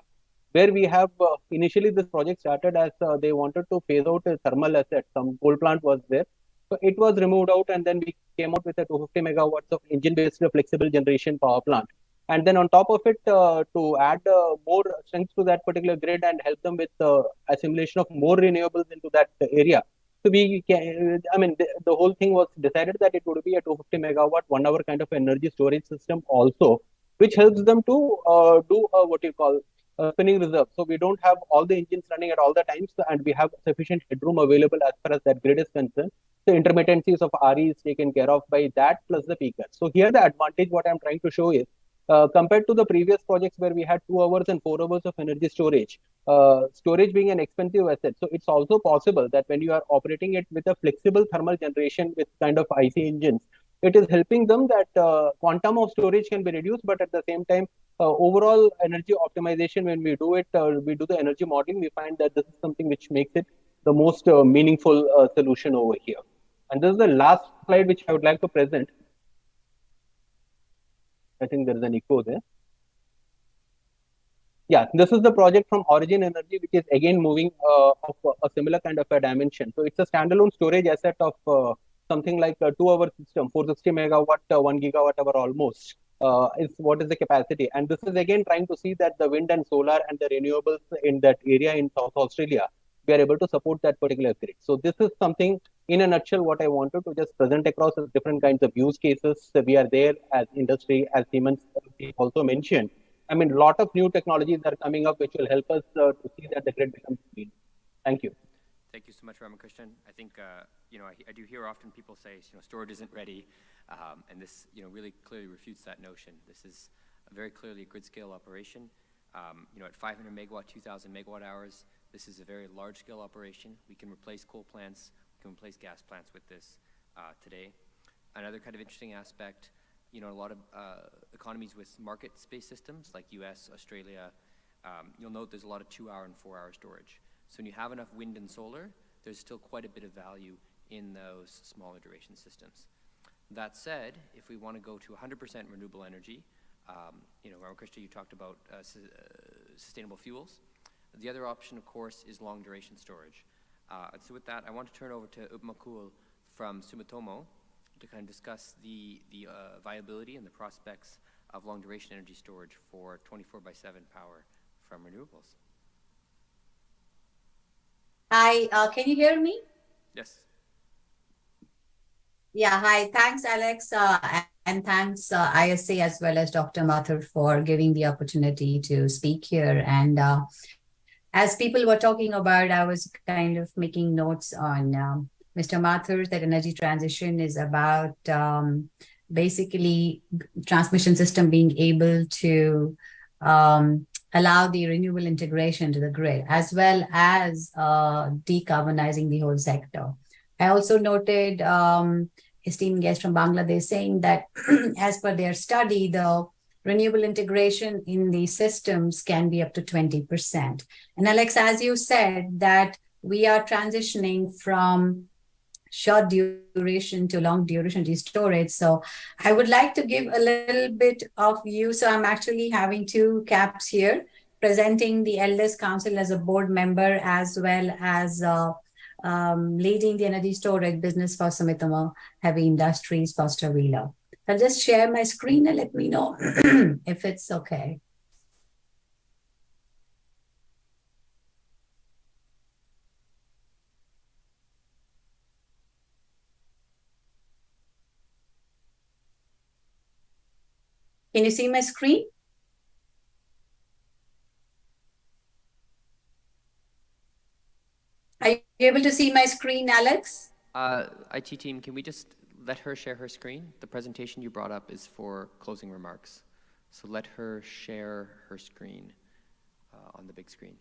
where we have initially this project started as they wanted to phase out a thermal asset. Some coal plant was there. So it was removed out, and then we came out with a 250 megawatts of engine-based flexible generation power plant. And then on top of it, to add more strength to that particular grid and help them with assimilation of more renewables into that area. So we can, the whole thing was decided that it would be a 250 megawatt, 1 hour kind of energy storage system also, which helps them to do what you call spinning reserve. So we don't have all the engines running at all the times, and we have sufficient headroom available as far as that grid is concerned. The intermittencies of RE is taken care of by that plus the peaker. So here the advantage what I'm trying to show is compared to the previous projects where we had 2 hours and 4 hours of energy storage, storage being an expensive asset. So it's also possible that when you are operating it with a flexible thermal generation with kind of IC engines, it is helping them that quantum of storage can be reduced, but at the same time, overall energy optimization, when we do it, we do the energy modeling, we find that this is something which makes it the most meaningful solution over here. And this is the last slide which I would like to present. I think there is an echo there. Yeah, this is the project from Origin Energy, which is again moving of a similar kind of a dimension. So it's a standalone storage asset of something like a 2 hour system, 460 megawatt, 1 gigawatt hour almost. Is what is the capacity. And this is again trying to see that the wind and solar and the renewables in that area in South Australia, we are able to support that particular grid. So this is something in a nutshell what I wanted to just present across as different kinds of use cases. We are there as industry, as Siemens also mentioned. I mean, a lot of new technologies are coming up which will help us to see that the grid becomes green. Thank you. Thank you so much, Ramakrishnan. I think, I do hear often people say, storage isn't ready, and this, really clearly refutes that notion. This is very clearly a grid scale operation. At 500 megawatt, 2,000 megawatt hours, this is a very large scale operation. We can replace coal plants, we can replace gas plants with this today. Another kind of interesting aspect, a lot of economies with market-based systems like US, Australia, you'll note there's a lot of 2 hour and 4 hour storage. So when you have enough wind and solar, there's still quite a bit of value in those smaller duration systems. That said, if we want to go to 100% renewable energy, Ramakrishna, you talked about sustainable fuels. The other option, of course, is long duration storage. So with that, I want to turn over to Upmakul from Sumitomo to kind of discuss the viability and the prospects of long-duration energy storage for 24/7 power from renewables. Hi, can you hear me? Yes. Yeah, hi. Thanks, Alex, and thanks, ISA, as well as Dr. Mathur, for giving the opportunity to speak here. And as people were talking about, I was kind of making notes on Mr. Mathur, that energy transition is about basically transmission system being able to allow the renewable integration to the grid, as well as decarbonizing the whole sector. I also noted esteemed guest from Bangladesh saying that as per their study, the renewable integration in the systems can be up to 20%. And Alex, as you said, that we are transitioning from short duration to long duration storage. So I would like to give a little bit of view. So I'm actually having two caps here, presenting the Elders Council as a board member, as well as leading the energy storage business for Sumitomo Heavy Industries Foster Wheeler. I'll just share my screen and let me know if it's okay. Can you see my screen? Are you able to see my screen, Alex? IT team, can we just let her share her screen? The presentation you brought up is for closing remarks. So let her share her screen on the big screen.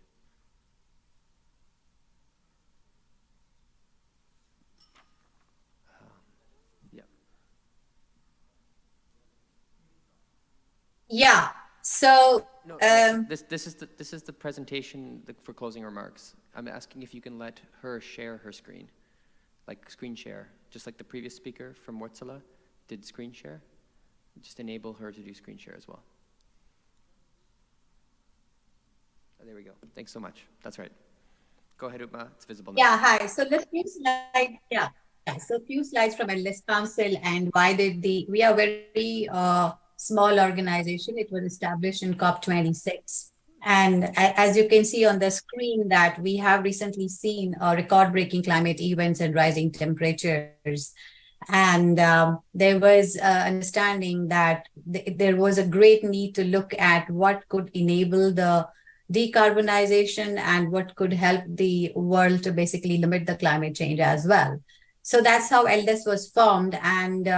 Yeah. So no, this is the presentation for closing remarks. I'm asking if you can let her share her screen, like screen share, just like the previous speaker from Wärtsilä did screen share. Just enable her to do screen share as well. Oh, there we go. Thanks so much. That's right. Go ahead, Upma. It's visible now. Yeah, hi. So let's few slides. Yeah. So a few slides from Elders Council, and why did we are very small organization. It was established in COP26. And as you can see on the screen, that we have recently seen record-breaking climate events and rising temperatures. And there was understanding that there was a great need to look at what could enable the decarbonization and what could help the world to basically limit the climate change as well. So that's how Elders was formed. And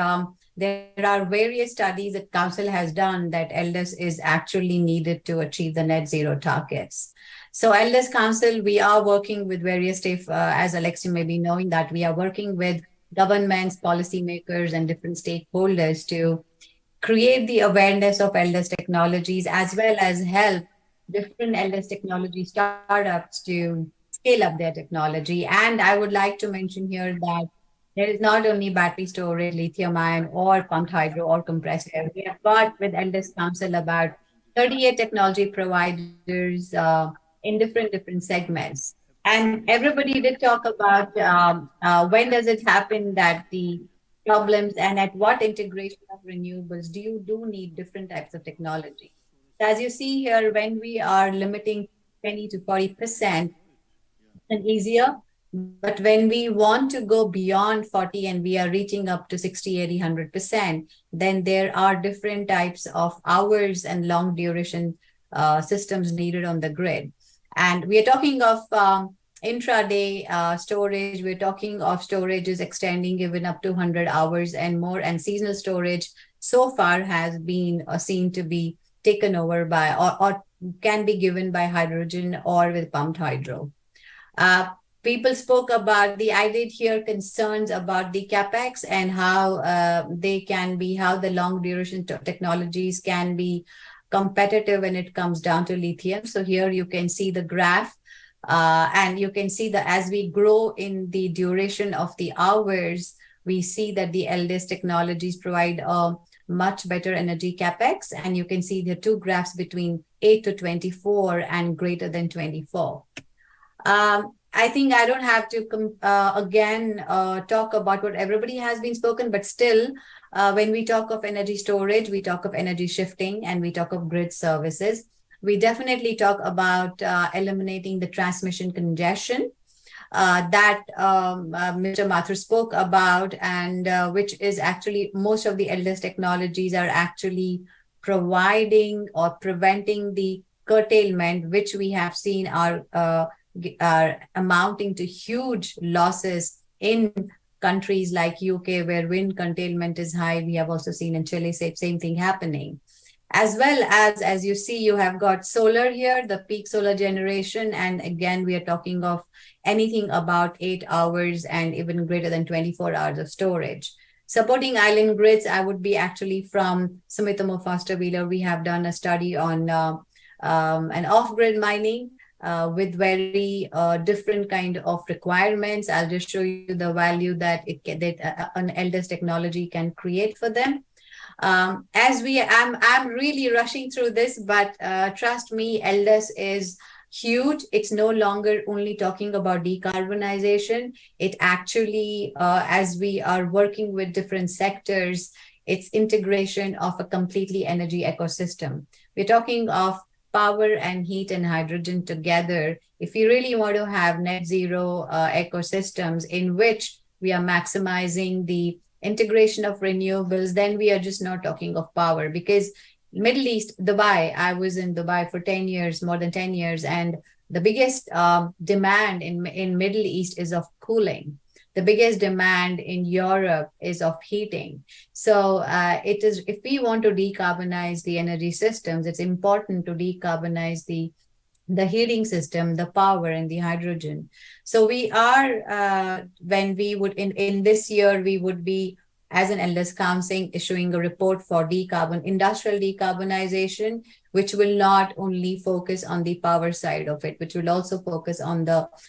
there are various studies that Council has done that Elders is actually needed to achieve the net zero targets. So Elders Council, we are working with various staff, as Alex, you may be knowing that we are working with governments, policymakers, and different stakeholders to create the awareness of Elders technologies, as well as help different Elders technology startups to scale up their technology. And I would like to mention here that there is not only battery storage, lithium ion, or pumped hydro, or compressed air. We have got with Elders Council about 38 technology providers in different segments. And everybody did talk about when does it happen that the problems and at what integration of renewables do you need different types of technology. As you see here, when we are limiting 20 to 40%, and easier. But when we want to go beyond 40 and we are reaching up to 60, 80, 100%, then there are different types of hours and long duration systems needed on the grid. And we are talking of intraday storage. We're talking of storages extending even up to 100 hours and more. And seasonal storage so far has been seen to be taken over by or can be given by hydrogen or with pumped hydro. People spoke about I did hear concerns about the capex and how how the long duration technologies can be competitive when it comes down to lithium. So here you can see the graph and you can see that as we grow in the duration of the hours, we see that the Elders technologies provide a much better energy capex. And you can see the two graphs between 8 to 24 and greater than 24. I think I don't have to again talk about what everybody has been spoken, but still when we talk of energy storage, we talk of energy shifting, and we talk of grid services. We definitely talk about eliminating the transmission congestion that Mr. Mathur spoke about, and which is actually most of the LDES technologies are actually providing or preventing the curtailment, which we have seen are amounting to huge losses in countries like UK, where wind curtailment is high. We have also seen in Chile, same thing happening. As well as you see, you have got solar here, the peak solar generation. And again, we are talking of anything about 8 hours and even greater than 24 hours of storage. Supporting island grids, I would be actually from Sumitomo Foster Wheeler. We have done a study on an off-grid mining with very different kind of requirements. I'll just show you the value that an LDES technology can create for them. I'm really rushing through this, but trust me, LDES is huge. It's no longer only talking about decarbonization. It actually, as we are working with different sectors, it's integration of a completely energy ecosystem. We're talking of power and heat and hydrogen together. If you really want to have net zero ecosystems in which we are maximizing the integration of renewables, then we are just not talking of power. Because Middle East, Dubai, I was in Dubai for 10 years, more than 10 years, and the biggest demand in Middle East is of cooling. The biggest demand in Europe is of heating. So it is, if we want to decarbonize the energy systems, it's important to decarbonize the heating system, the power, and the hydrogen. So we are, when we would, in this year, we would be, as an LDES Council, issuing a report for industrial decarbonization, which will not only focus on the power side of it, which will also focus on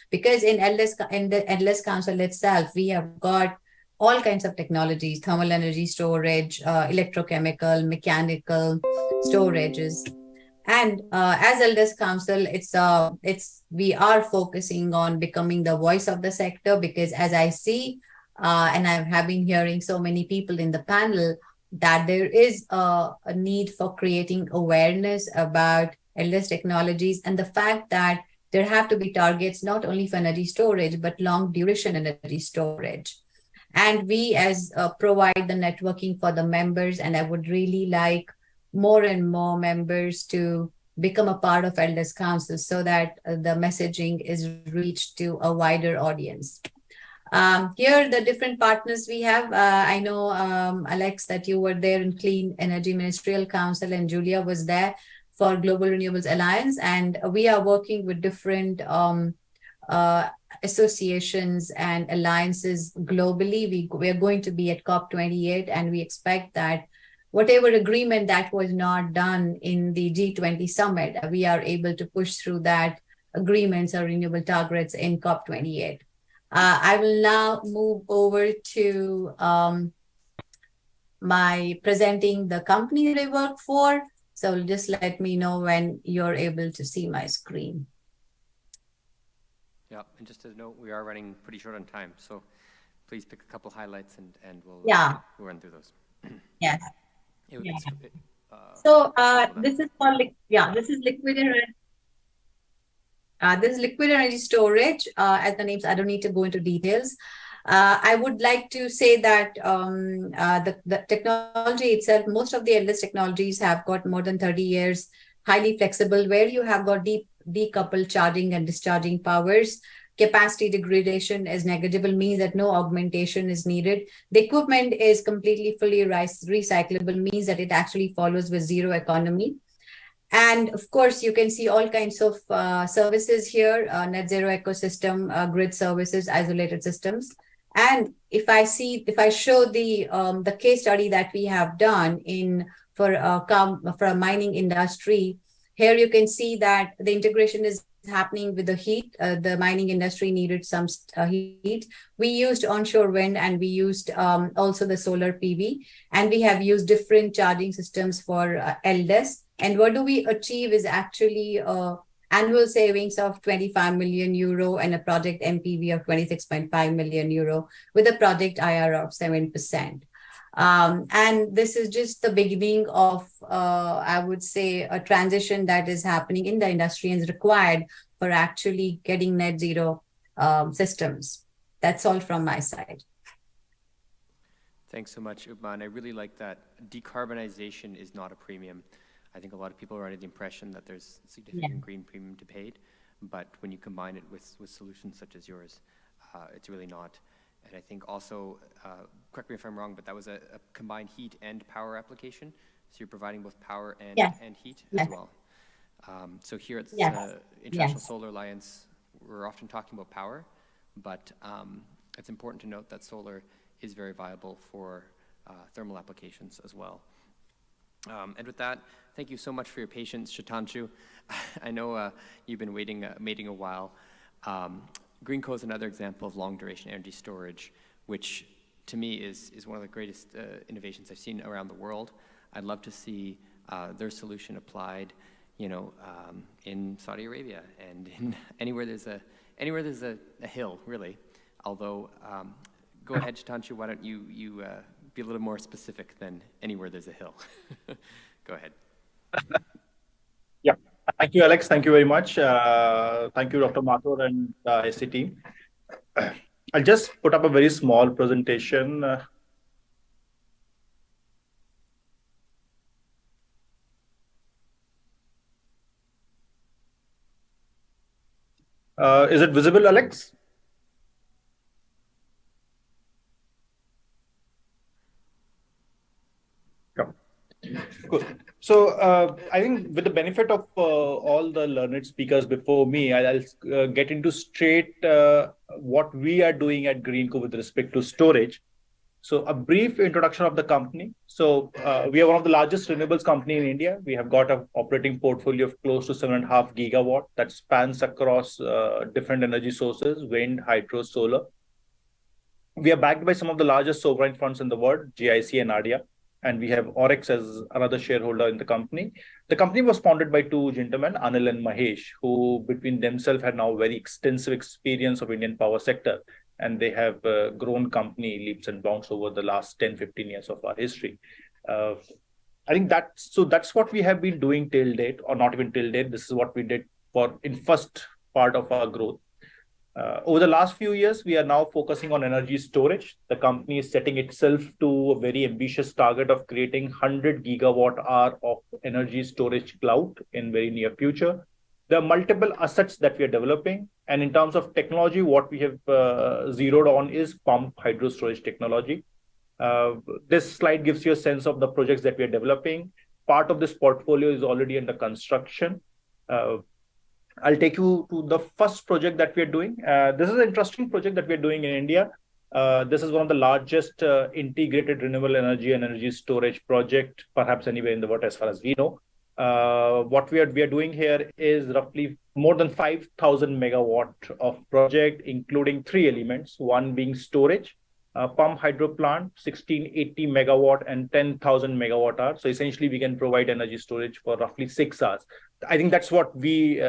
because in the LDES Council itself, we have got all kinds of technologies: thermal energy storage, electrochemical, mechanical storages. And as LDES Council, we are focusing on becoming the voice of the sector, because as I see, and I have been hearing so many people in the panel, that there is a need for creating awareness about LDES technologies, and the fact that there have to be targets not only for energy storage, but long duration energy storage. And we as provide the networking for the members, and I would really like more and more members to become a part of LDES Council so that the messaging is reached to a wider audience. Here, the different partners we have. I know, Alex, that you were there in Clean Energy Ministerial Council, and Julia was there for Global Renewables Alliance. And we are working with different associations and alliances globally. We are going to be at COP28, and we expect that whatever agreement that was not done in the G20 summit, we are able to push through that agreements or renewable targets in COP28. I will now move over to my presenting the company that I work for. So just let me know when you're able to see my screen. Yeah, and just to note, we are running pretty short on time, so please pick a couple highlights and we'll run through those. Yes. So this is for this is liquid energy. This is liquid energy storage. As the names, I don't need to go into details. I would like to say that the technology itself, most of the LDES technologies have got more than 30 years, highly flexible, where you have got decoupled charging and discharging powers. Capacity degradation is negligible, means that no augmentation is needed. The equipment is completely fully recyclable, means that it actually follows with zero economy. And of course, you can see all kinds of services here: net zero ecosystem, grid services, isolated systems. And if I show the case study that we have done for a mining industry, here you can see that the integration is happening with the heat. The mining industry needed some heat. We used onshore wind, and we used also the solar PV, and we have used different charging systems for LDES. And what do we achieve is actually annual savings of 25 million euro and a project MPV of 26.5 million euro with a project IRR of 7%. And this is just the beginning of, I would say, a transition that is happening in the industry and is required for actually getting net zero systems. That's all from my side. Thanks so much, Upman. I really like that decarbonization is not a premium. I think a lot of people are under the impression that there's significant green premium to paid, but when you combine it with solutions such as yours, it's really not. And I think also, correct me if I'm wrong, but that was a combined heat and power application. So you're providing both power and heat as well. So here at the International Solar Alliance, we're often talking about power, but it's important to note that solar is very viable for thermal applications as well. And with that, thank you so much for your patience, Shatanshu. I know you've been waiting a while. GreenCo is another example of long-duration energy storage, which to me is one of the greatest innovations I've seen around the world. I'd love to see their solution applied, in Saudi Arabia and in anywhere there's a hill, really. Although, go ahead, Shatanshu, why don't you be a little more specific than anywhere there's a hill. Go ahead. Yeah, thank you, Alex. Thank you very much. Thank you, Dr. Mathur and the SC team. I'll just put up a very small presentation. Is it visible, Alex? Good. So I think with the benefit of all the learned speakers before me, I'll get into straight what we are doing at GreenCo with respect to storage. So a brief introduction of the company. So we are one of the largest renewables company in India. We have got an operating portfolio of close to 7.5 gigawatt that spans across different energy sources, wind, hydro, solar. We are backed by some of the largest sovereign funds in the world, GIC and ADIA. And we have Oryx as another shareholder in the company. The company was founded by two gentlemen, Anil and Mahesh, who between themselves had now very extensive experience of Indian power sector. And they have grown company leaps and bounds over the last 10, 15 years of our history. I think that's what we have been doing till date, or not even till date. This is what we did in first part of our growth. Over the last few years, we are now focusing on energy storage. The company is setting itself to a very ambitious target of creating 100 gigawatt hour of energy storage cloud in very near future. There are multiple assets that we are developing. And in terms of technology, what we have zeroed on is pump hydro storage technology. This slide gives you a sense of the projects that we are developing. Part of this portfolio is already under construction. I'll take you to the first project that we are doing. This is an interesting project that we're doing in India. This is one of the largest integrated renewable energy and energy storage project, perhaps anywhere in the world as far as we know. What we are doing here is roughly more than 5,000 megawatt of project, including three elements, one being storage, pump hydro plant, 1680 megawatt and 10,000 megawatt hour. So essentially we can provide energy storage for roughly 6 hours. I think that's what we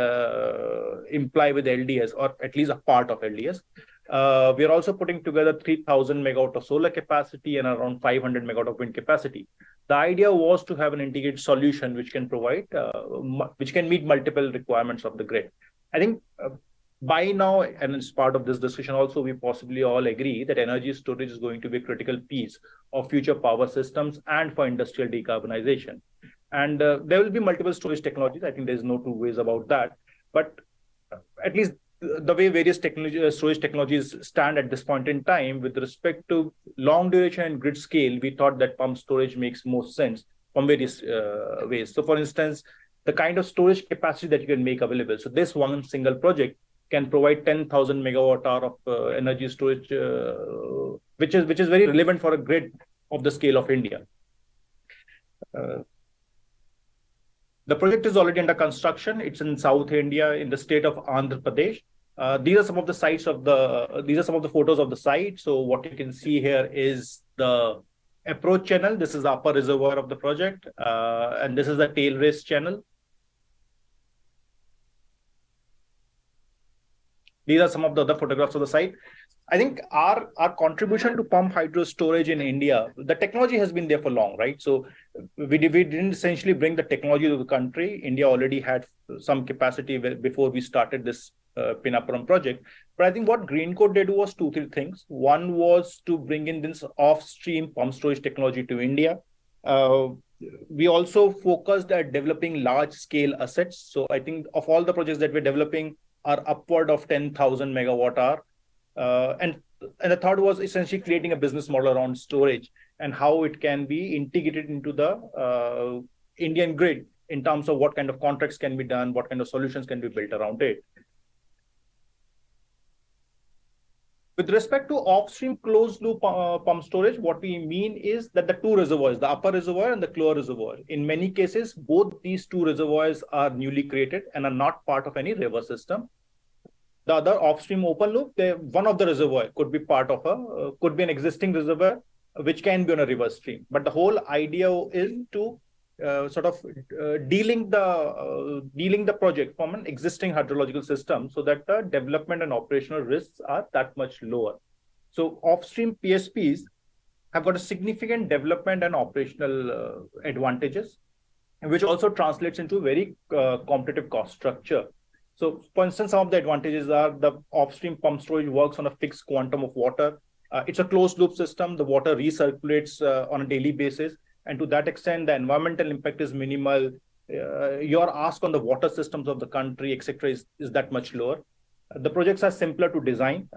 imply with LDS, or at least a part of LDS. We are also putting together 3,000 megawatt of solar capacity and around 500 megawatt of wind capacity. The idea was to have an integrated solution which can provide, which can meet multiple requirements of the grid. I think by now, and as part of this discussion also, we possibly all agree that energy storage is going to be a critical piece of future power systems and for industrial decarbonization. And there will be multiple storage technologies. I think there's no two ways about that. But at least the way various storage technologies stand at this point in time with respect to long duration and grid scale, we thought that pump storage makes most sense from various ways. So for instance, the kind of storage capacity that you can make available. So this one single project can provide 10,000 megawatt hour of energy storage, which is very relevant for a grid of the scale of India. The project is already under construction. It's in South India, in the state of Andhra Pradesh. These are some of the photos of the site. So what you can see here is the approach channel. This is the upper reservoir of the project, and this is the tail race channel. These are some of the other photographs of the site. I think our contribution to pump hydro storage in India, the technology has been there for long, right? So we didn't essentially bring the technology to the country. India already had some capacity before we started this Pinapuram project. But I think what Greenco did was 2-3 things. One was to bring in this off-stream pump storage technology to India. We also focused at developing large-scale assets. So I think of all the projects that we're developing are upward of 10,000 megawatt hour. And the third was essentially creating a business model around storage and how it can be integrated into the Indian grid in terms of what kind of contracts can be done, what kind of solutions can be built around it. With respect to off-stream closed-loop pump storage, what we mean is that the two reservoirs, the upper reservoir and the lower reservoir, in many cases, both these two reservoirs are newly created and are not part of any river system. The other off-stream open loop, one of the reservoir could be part of could be an existing reservoir, which can be on a river stream. But the whole idea is to dealing the project from an existing hydrological system so that the development and operational risks are that much lower. So off-stream PSPs have got a significant development and operational advantages, which also translates into very competitive cost structure. So, for instance, some of the advantages are the off-stream pump storage works on a fixed quantum of water. It's a closed-loop system. The water recirculates on a daily basis. And to that extent, the environmental impact is minimal. Your ask on the water systems of the country, etc., is that much lower. The projects are simpler to design,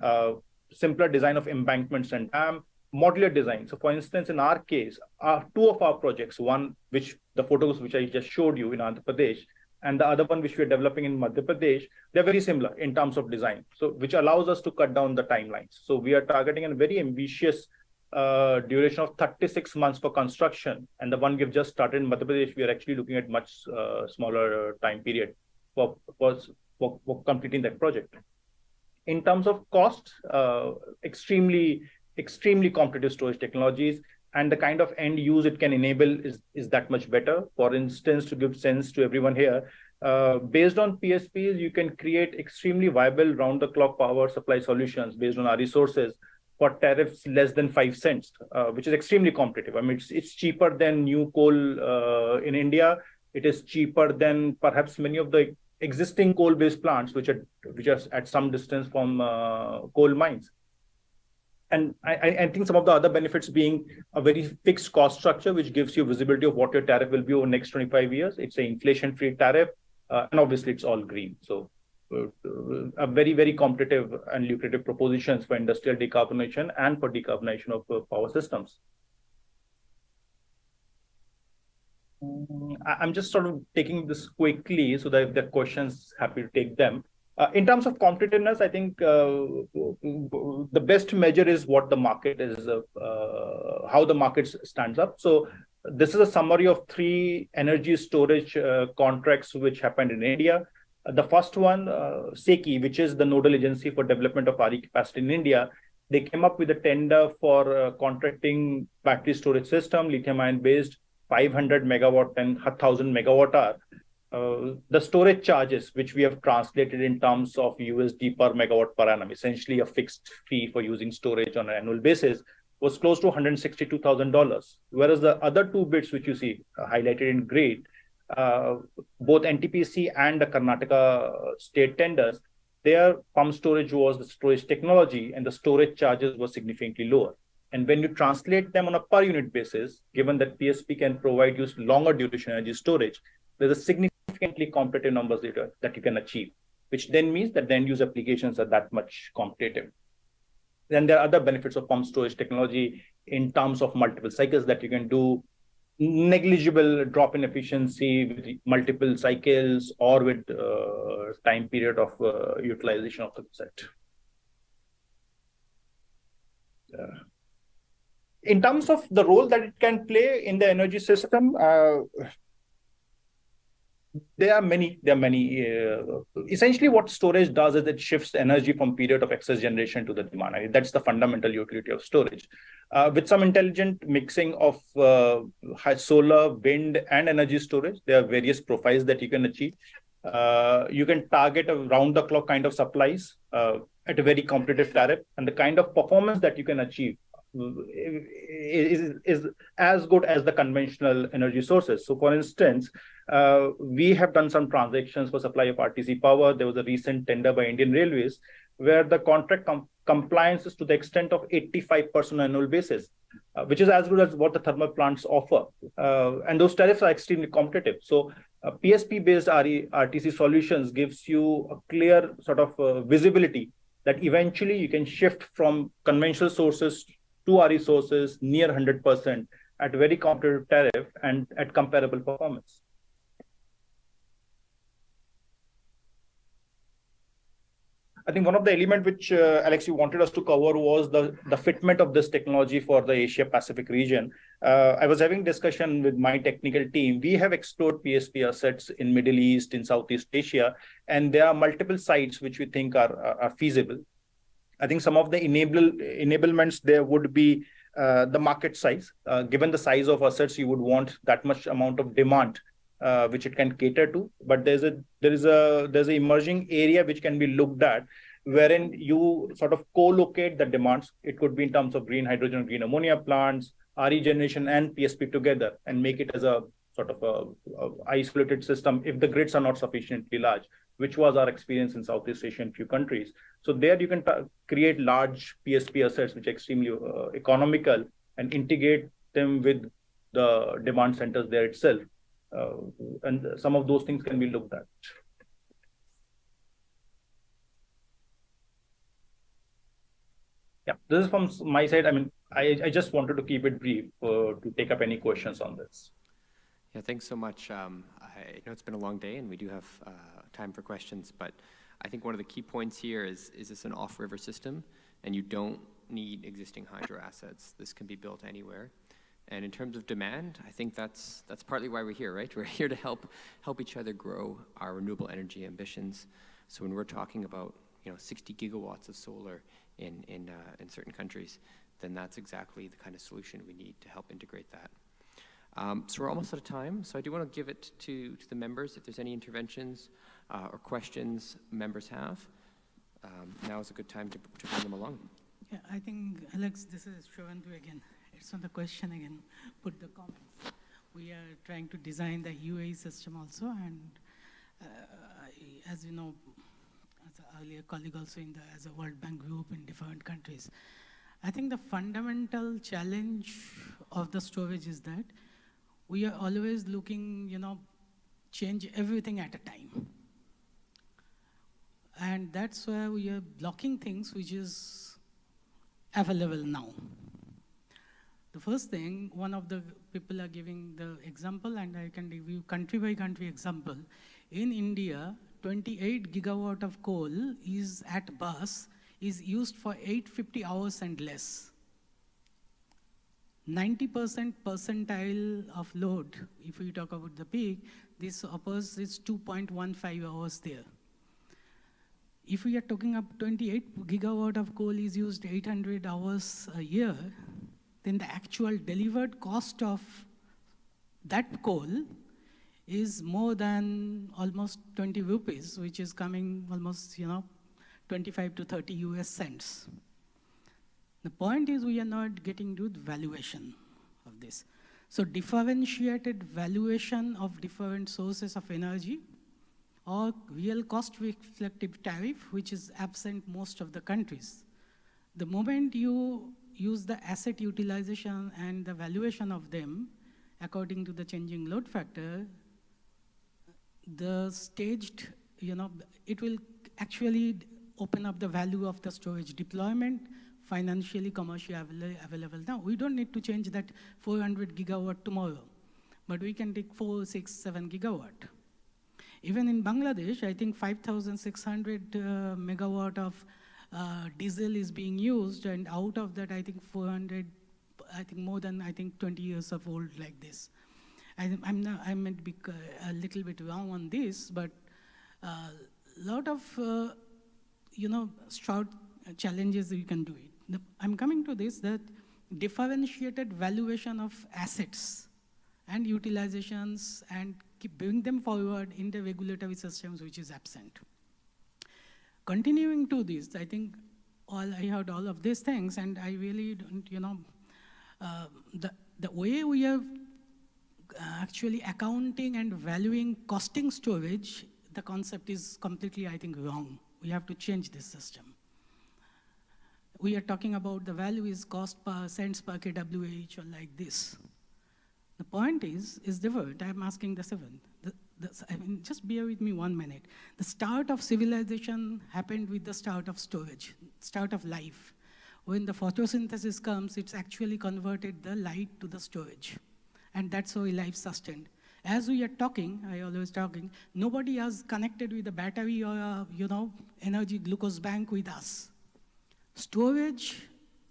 simpler design of embankments and dam, modular design. So, for instance, in our case, two of our projects, one which the photos which I just showed you in Andhra Pradesh, and the other one which we are developing in Madhya Pradesh, they're very similar in terms of design. So, which allows us to cut down the timelines. So, we are targeting a very ambitious duration of 36 months for construction, and the one we've just started in Madhya Pradesh, we are actually looking at much smaller time period for completing that project. In terms of cost, extremely competitive storage technologies, and the kind of end use it can enable is that much better. For instance, to give sense to everyone here, based on PSPs, you can create extremely viable round-the-clock power supply solutions based on our resources for tariffs less than 5 cents, which is extremely competitive. I mean, it's cheaper than new coal in India. It is cheaper than perhaps many of the existing coal-based plants, which are at some distance from coal mines. And I think some of the other benefits being a very fixed cost structure, which gives you visibility of what your tariff will be over the next 25 years. It's an inflation-free tariff, and obviously it's all green. So a very, very competitive and lucrative propositions for industrial decarbonization and for decarbonization of power systems. I'm just sort of taking this quickly so that if there are questions, happy to take them. In terms of competitiveness, I think the best measure is what the market is, how the market stands up. So this is a summary of 3 energy storage contracts which happened in India. The first one, SECI, which is the nodal agency for development of RE capacity in India, they came up with a tender for contracting battery storage system, lithium-ion based, 500 megawatt and 1,000 megawatt hour. The storage charges, which we have translated in terms of USD per megawatt per annum, essentially a fixed fee for using storage on an annual basis, was close to $162,000. Whereas the other 2 bids, which you see highlighted in gray, both NTPC and the Karnataka state tenders, their pump storage was the storage technology and the storage charges were significantly lower. And when you translate them on a per unit basis, given that PSP can provide you longer duration energy storage, there's a significantly competitive numbers that you can achieve, which then means that the end use applications are that much competitive. Then there are other benefits of pump storage technology in terms of multiple cycles that you can do, negligible drop in efficiency with multiple cycles or with time period of utilization of the set. In terms of the role that it can play in the energy system, there are many. Essentially, what storage does is it shifts energy from period of excess generation to the demand. I mean, that's the fundamental utility of storage. With some intelligent mixing of solar, wind, and energy storage, there are various profiles that you can achieve. You can target a round-the-clock kind of supplies, at a very competitive tariff, and the kind of performance that you can achieve is as good as the conventional energy sources. So for instance, we have done some transactions for supply of RTC power. There was a recent tender by Indian Railways where the contract compliance is to the extent of 85% annual basis, which is as good as what the thermal plants offer. And those tariffs are extremely competitive. So PSP-based RTC solutions gives you a clear sort of visibility that eventually you can shift from conventional sources to RE sources near 100% at very competitive tariff and at comparable performance. I think one of the elements which Alex, you wanted us to cover was the fitment of this technology for the Asia Pacific region. I was having discussion with my technical team. We have explored PSP assets in Middle East, in Southeast Asia, and there are multiple sites which we think are feasible. I think some of the enablements there would be the market size. Given the size of assets, you would want that much amount of demand which it can cater to. But there's an emerging area which can be looked at, wherein you sort of co-locate the demands. It could be in terms of green hydrogen, green ammonia plants, RE generation, and PSP together, and make it as a sort of a isolated system if the grids are not sufficiently large, which was our experience in Southeast Asia and few countries. So there you can create large PSP assets which are extremely economical and integrate them with the demand centers there itself. And some of those things can be looked at. Yeah, this is from my side. I mean, I just wanted to keep it brief to take up any questions on this. Yeah, thanks so much. I know it's been a long day and we do have time for questions, but I think one of the key points here is this an off-river system, and you don't need existing hydro assets. This can be built anywhere. And in terms of demand, I think that's partly why we're here, right? We're here to help each other grow our renewable energy ambitions. So when we're talking about 60 gigawatts of solar in certain countries, then that's exactly the kind of solution we need to help integrate that. So we're almost out of time. So I do want to give it to the members if there's any interventions or questions members have. Now is a good time to bring them along. Yeah, I think, Alex, this is Shravantu again. It's not the question again, put the comments. We are trying to design the UAE system also, and as you know, as an earlier colleague also as a World Bank group in different countries, I think the fundamental challenge of the storage is that we are always looking, change everything at a time. And that's why we are blocking things which is available now. The first thing, one of the people are giving the example, and I can give you country by country example. In India, 28 gigawatt of coal is at bus is used for 850 hours and less. 90% percentile of load, if we talk about the peak, this offers is 2.15 hours there. If we are talking up 28 gigawatt of coal is used 800 hours a year, then the actual delivered cost of that coal is more than almost 20 rupees, which is coming almost, 25 to 30 US cents. The point is we are not getting to the valuation of this. So differentiated valuation of different sources of energy or real cost reflective tariff, which is absent most of the countries. The moment you use the asset utilization and the valuation of them according to the changing load factor, the staged, it will actually open up the value of the storage deployment, financially, commercially available. Now, we don't need to change that 400 gigawatt tomorrow, but we can take 4, 6, 7 gigawatt. Even in Bangladesh, I think 5,600 megawatt of diesel is being used, and out of that, I think 400, I think more than 20 years of old like this. I might be a little bit wrong on this, but a lot of short challenges you can do it. I'm coming to this, that differentiated valuation of assets and utilizations and bring them forward in the regulatory systems which is absent. continuing to this, I think I heard all of these things, and I really don't, the way we have actually accounting and valuing costing storage, the concept is completely, I think, wrong. We have to change this system. We are talking about the value is cost per cents per kWh or like this. The point is different. I'm asking the seventh. I mean, just bear with me 1 minute. The start of civilization happened with the start of storage, start of life. When the photosynthesis comes, it's actually converted the light to the storage. And that's how life sustained. As we are talking, I always talking, nobody has connected with a battery or a, energy glucose bank with us. Storage,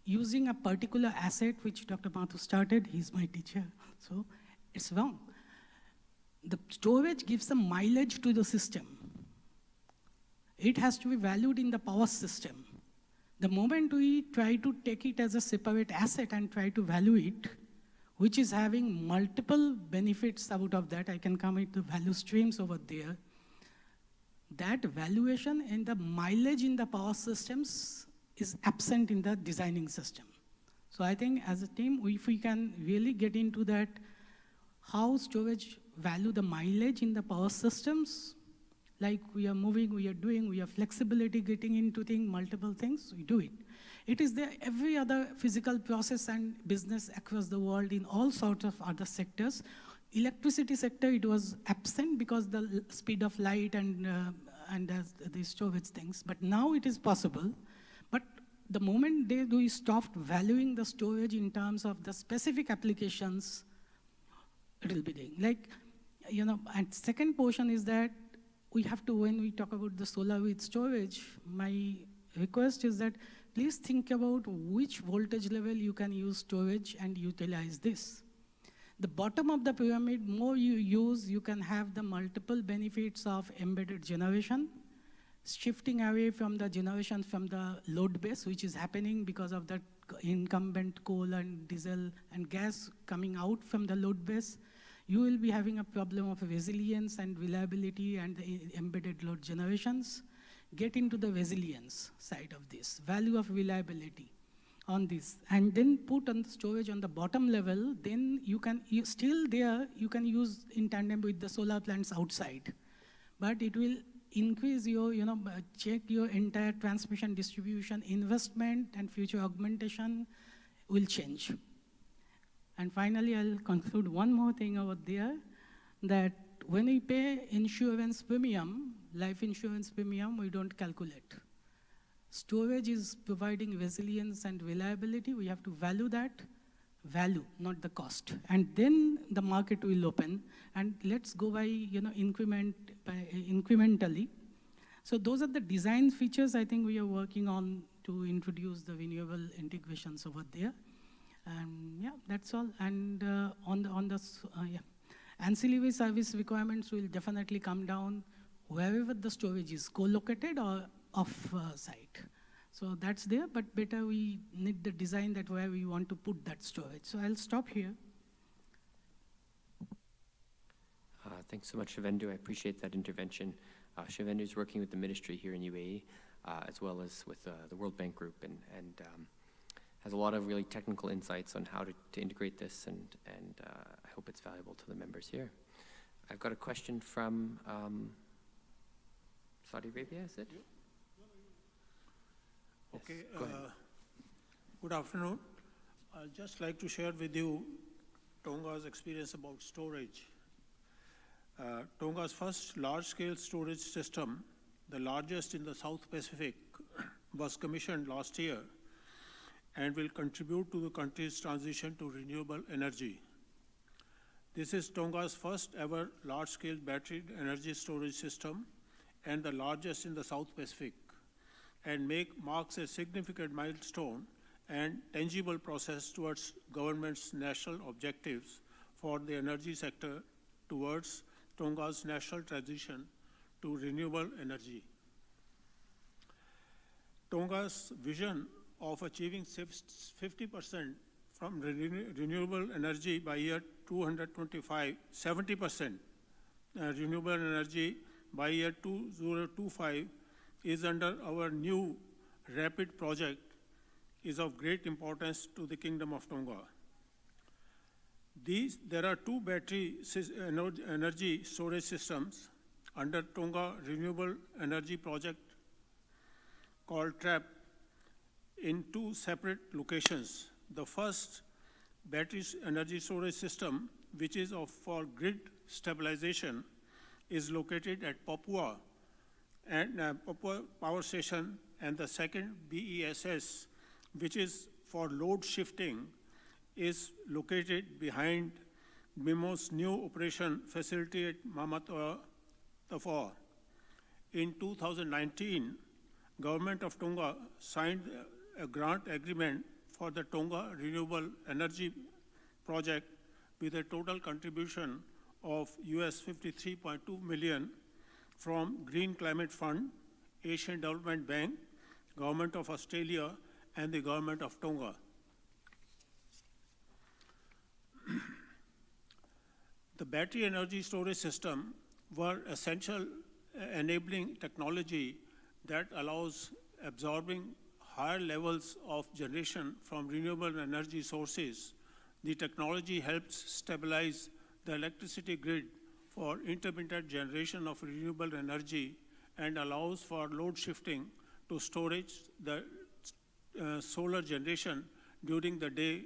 using a particular asset, which Dr. Mathur started, he's my teacher, so it's wrong. The storage gives some mileage to the system. It has to be valued in the power system. The moment we try to take it as a separate asset and try to value it, which is having multiple benefits out of that, I can come into value streams over there, that valuation and the mileage in the power systems is absent in the designing system. So I think as a team, if we can really get into that, how storage value the mileage in the power systems, like we are moving, we are doing, we have flexibility getting into multiple things, we do it. It is there every other physical process and business across the world in all sorts of other sectors. Electricity sector, it was absent because the speed of light and the storage things, but now it is possible. But the moment we stopped valuing the storage in terms of the specific applications, it will be doing. Like, and second portion is that we have to, when we talk about the solar with storage, my request is that please think about which voltage level you can use storage and utilize this. The bottom of the pyramid, more you use, you can have the multiple benefits of embedded generation, shifting away from the generation from the load base, which is happening because of that incumbent coal and diesel and gas coming out from the load base. You will be having a problem of resilience and reliability and the embedded load generations. Get into the resilience side of this, value of reliability on this, and then put on the storage on the bottom level, then you can, still there, you can use in tandem with the solar plants outside. But it will increase your, check your entire transmission distribution investment and future augmentation will change. And finally, I'll conclude one more thing over there, that when we pay insurance premium, life insurance premium, we don't calculate. Storage is providing resilience and reliability. We have to value that, not the cost. And then the market will open, and let's go by, incrementally. So those are the design features I think we are working on to introduce the renewable integrations over there. And yeah, that's all. And ancillary service requirements will definitely come down wherever the storage is co-located or off-site. So that's there, but better we need the design that where we want to put that storage. So I'll stop here. Thanks so much, Shivendu. I appreciate that intervention. Shivendu is working with the ministry here in UAE, as well as with the World Bank Group, and has a lot of really technical insights on how to integrate this, and I hope it's valuable to the members here. I've got a question from Saudi Arabia, is it? Okay, yes, good afternoon. I'd just like to share with you Tonga's experience about storage. Tonga's first large-scale storage system, the largest in the South Pacific, was commissioned last year and will contribute to the country's transition to renewable energy. This is Tonga's first ever large-scale battery energy storage system and the largest in the South Pacific, and marks a significant milestone and tangible process towards government's national objectives for the energy sector towards Tonga's national transition to renewable energy. Tonga's vision of achieving 50% from renewable energy by year 225, 70% renewable energy by year 2025 is under our new RAPID project is of great importance to the Kingdom of Tonga. There are two battery energy storage systems under Tonga Renewable Energy Project called TRAP in two separate locations. The first battery energy storage system, which is for grid stabilization, is located at Papua and Papua Power Station, and the second BESS, which is for load shifting, is located behind BIMO's new operation facility at Mamatoa, Tafoa. In 2019, Government of Tonga signed a grant agreement for the Tonga Renewable Energy Project with a total contribution of US $53.2 million from Green Climate Fund, Asian Development Bank, Government of Australia, and the Government of Tonga. The battery energy storage system were essential enabling technology that allows absorbing higher levels of generation from renewable energy sources. The technology helps stabilize the electricity grid for intermittent generation of renewable energy and allows for load shifting to storage the solar generation during the day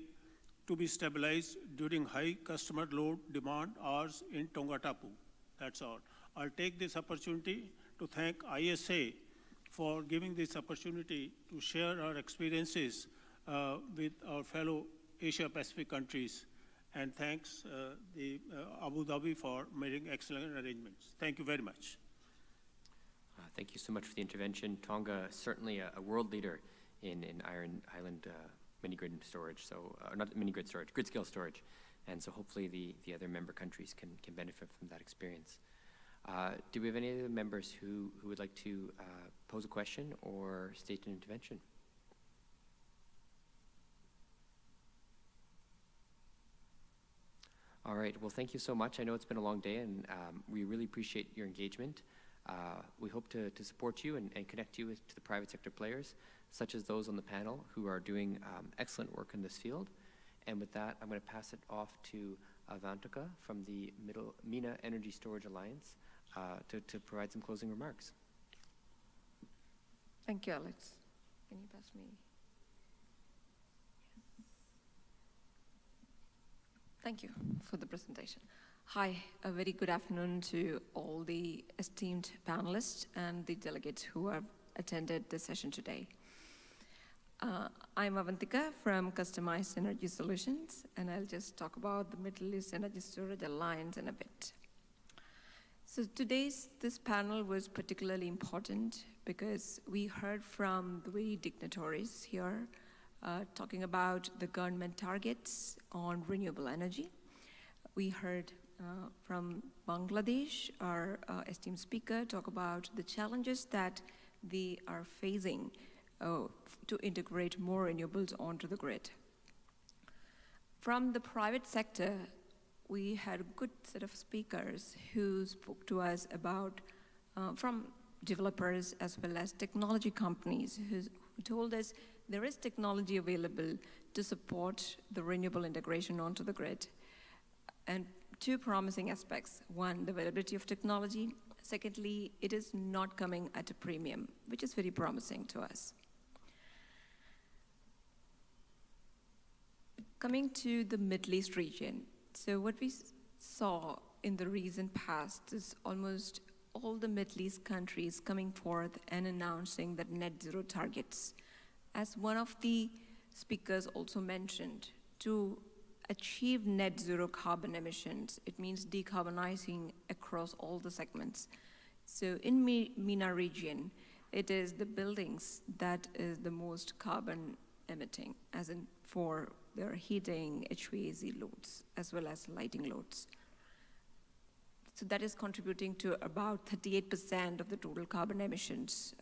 to be stabilized during high customer load demand hours in Tongatapu. That's all. I'll take this opportunity to thank ISA for giving this opportunity to share our experiences with our fellow Asia Pacific countries. And thanks the Abu Dhabi for making excellent arrangements. Thank you very much. Thank you so much for the intervention. Tonga is certainly a world leader in island mini-grid storage, so not mini-grid storage, grid-scale storage. And so hopefully the other member countries can benefit from that experience. Do we have any other members who would like to pose a question or state an intervention? All right, well, thank you so much. I know it's been a long day, and we really appreciate your engagement. We hope to support you and connect you to the private sector players, such as those on the panel who are doing excellent work in this field. And with that, I'm going to pass it off to Avantika from the MENA Energy Storage Alliance to provide some closing remarks. Thank you, Alex. Can you pass me? Thank you for the presentation. Hi, a very good afternoon to all the esteemed panelists and the delegates who have attended the session today. I'm Avantika from Customized Energy Solutions, and I'll just talk about the Middle East Energy Storage Alliance in a bit. So this panel was particularly important because we heard from the very dignitaries here talking about the government targets on renewable energy. We heard from Bangladesh, our esteemed speaker, talk about the challenges that they are facing to integrate more renewables onto the grid. From the private sector, we had a good set of speakers who spoke to us about, from developers as well as technology companies who told us there is technology available to support the renewable integration onto the grid. And two promising aspects. One, the availability of technology. Secondly, it is not coming at a premium, which is very promising to us. Coming to the Middle East region. So what we saw in the recent past is almost all the Middle East countries coming forth and announcing that net zero targets. As one of the speakers also mentioned, to achieve net zero carbon emissions, it means decarbonizing across all the segments. So in MENA region, it is the buildings that is the most carbon emitting, as in for their heating, HVAC loads, as well as lighting loads. So that is contributing to about 38% of the total carbon emissions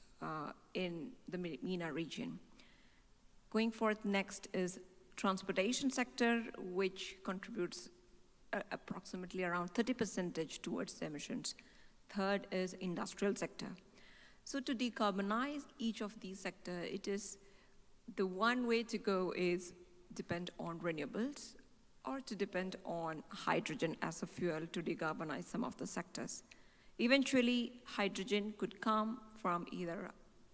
in the MENA region. Going forth next is transportation sector, which contributes approximately around 30% towards the emissions. Third is industrial sector. So to decarbonize each of these sectors, it is the one way to go is depend on renewables or to depend on hydrogen as a fuel to decarbonize some of the sectors. Eventually, hydrogen could come from either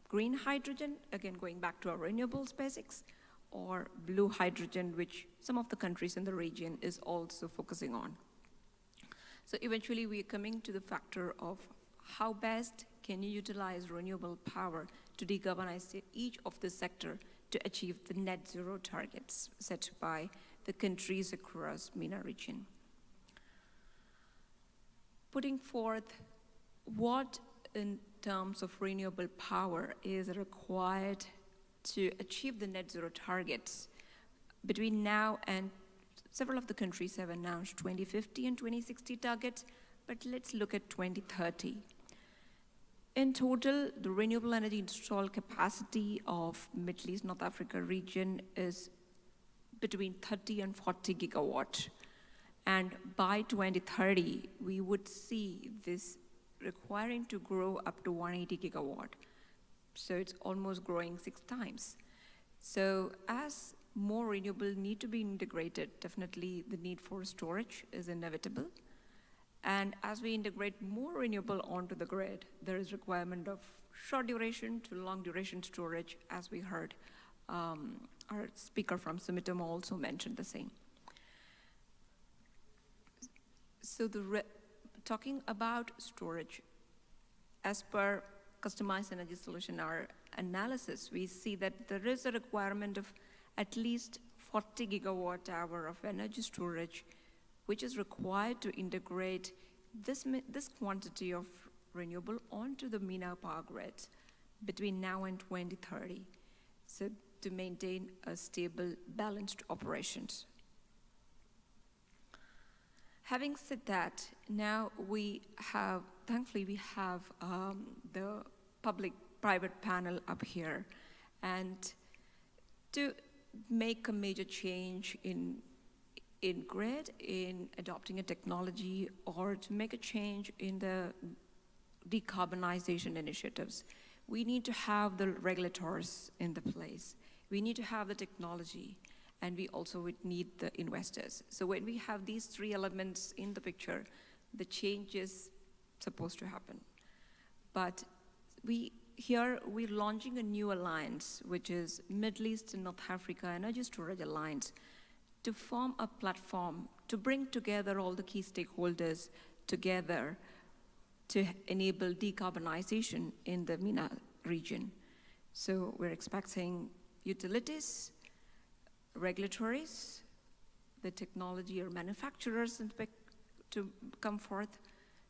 green hydrogen, again going back to our renewables basics, or blue hydrogen, which some of the countries in the region is also focusing on. So eventually we are coming to the factor of how best can you utilize renewable power to decarbonize each of the sector to achieve the net zero targets set by the countries across MENA region. Putting forth what in terms of renewable power is required to achieve the net zero targets between now and several of the countries have announced 2050 and 2060 targets, but let's look at 2030. In total, the renewable energy installed capacity of Middle East, North Africa region is between 30 and 40 gigawatt. And by 2030, we would see this requiring to grow up to 180 gigawatt. So it's almost growing 6 times. So as more renewable need to be integrated, definitely the need for storage is inevitable. And as we integrate more renewable onto the grid, there is requirement of short duration to long duration storage, as we heard our speaker from Sumitomo also mentioned the same. So talking about storage, as per customized energy solution, our analysis, we see that there is a requirement of at least 40 gigawatt hour of energy storage, which is required to integrate this quantity of renewable onto the MENA power grid between now and 2030, so to maintain a stable, balanced operations. Having said that, now thankfully we have the public-private panel up here, and to make a major change in grid, in adopting a technology, or to make a change in the decarbonization initiatives, we need to have the regulators in the place. We need to have the technology, and we also would need the investors. So when we have these 3 elements in the picture, the change is supposed to happen. But we're launching a new alliance, which is Middle East and North Africa Energy Storage Alliance, to form a platform to bring together all the key stakeholders together to enable decarbonization in the MENA region. So we're expecting utilities, regulatories, the technology or manufacturers to come forth,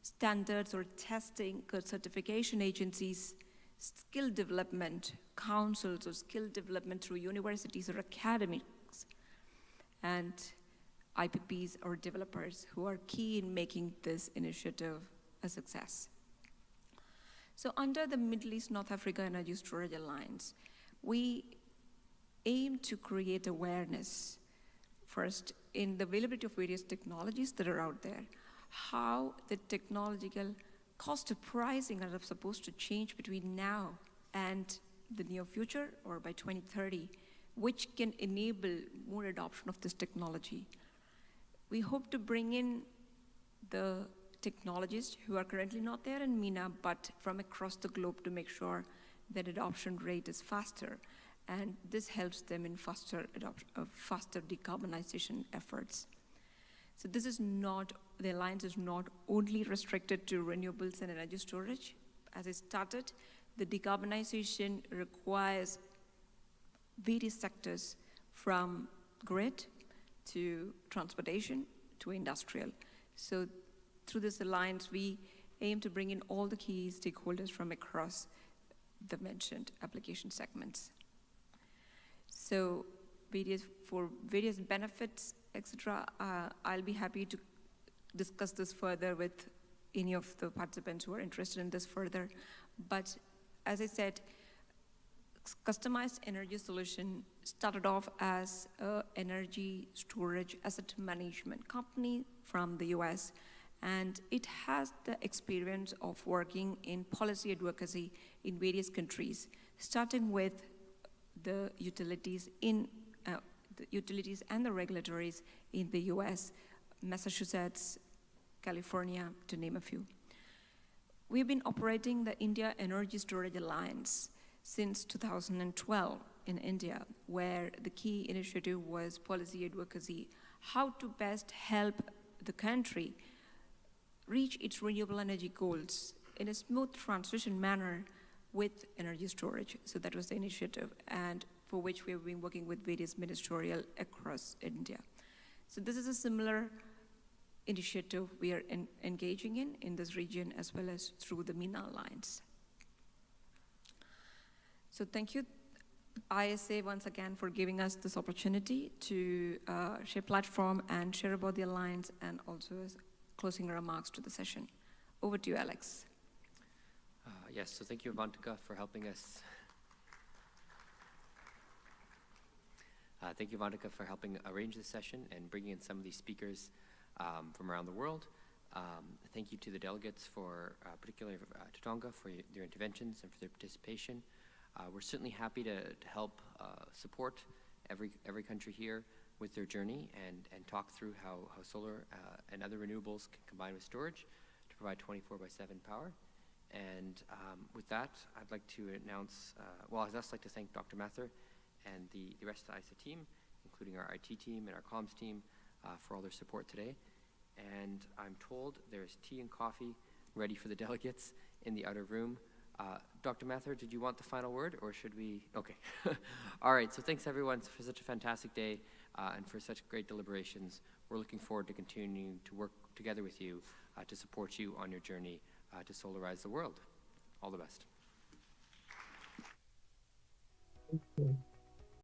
standards or testing, certification agencies, skill development councils or skill development through universities or academics, and IPPs or developers who are key in making this initiative a success. So under the Middle East North Africa Energy Storage Alliance, we aim to create awareness first in the availability of various technologies that are out there, how the technological cost of pricing are supposed to change between now and the near future or by 2030, which can enable more adoption of this technology. We hope to bring in the technologists who are currently not there in MENA, but from across the globe to make sure that adoption rate is faster. And this helps them in faster decarbonization efforts. So this is not, the alliance is not only restricted to renewables and energy storage. As I started, the decarbonization requires various sectors from grid to transportation to industrial. So through this alliance, we aim to bring in all the key stakeholders from across the mentioned application segments. So for various benefits, etc., I'll be happy to discuss this further with any of the participants who are interested in this further. But as I said, customized energy solution started off as an energy storage asset management company from the US, And it has the experience of working in policy advocacy in various countries, starting with the utilities and the regulatories in the US, Massachusetts, California, to name a few. We've been operating the India Energy Storage Alliance since 2012 in India, where the key initiative was policy advocacy, how to best help the country reach its renewable energy goals in a smooth transition manner with energy storage. So that was the initiative, and for which we have been working with various ministerial across India. So this is a similar initiative we are engaging in this region, as well as through the MENA Alliance. So thank you, ISA, once again for giving us this opportunity to share platform and share about the Alliance, and also as closing remarks to the session. Over to you, Alex. Yes, so thank you, Avantika, for helping us. Thank you, Avantika, for helping arrange this session and bringing in some of these speakers from around the world. Thank you to the delegates, for particularly to Tonga, for their interventions and for their participation. We're certainly happy to help support every country here with their journey and talk through how solar and other renewables can combine with storage to provide 24/7 power. And with that, I'd like to announce, I'd just like to thank Dr. Mathur and the rest of the ISA team, including our IT team and our comms team, for all their support today. And I'm told there's tea and coffee ready for the delegates in the outer room. Dr. Mathur, did you want the final word, or should we? Okay. All right, so thanks everyone for such a fantastic day and for such great deliberations. We're looking forward to continuing to work together with you to support you on your journey to solarize the world. All the best. Thank you.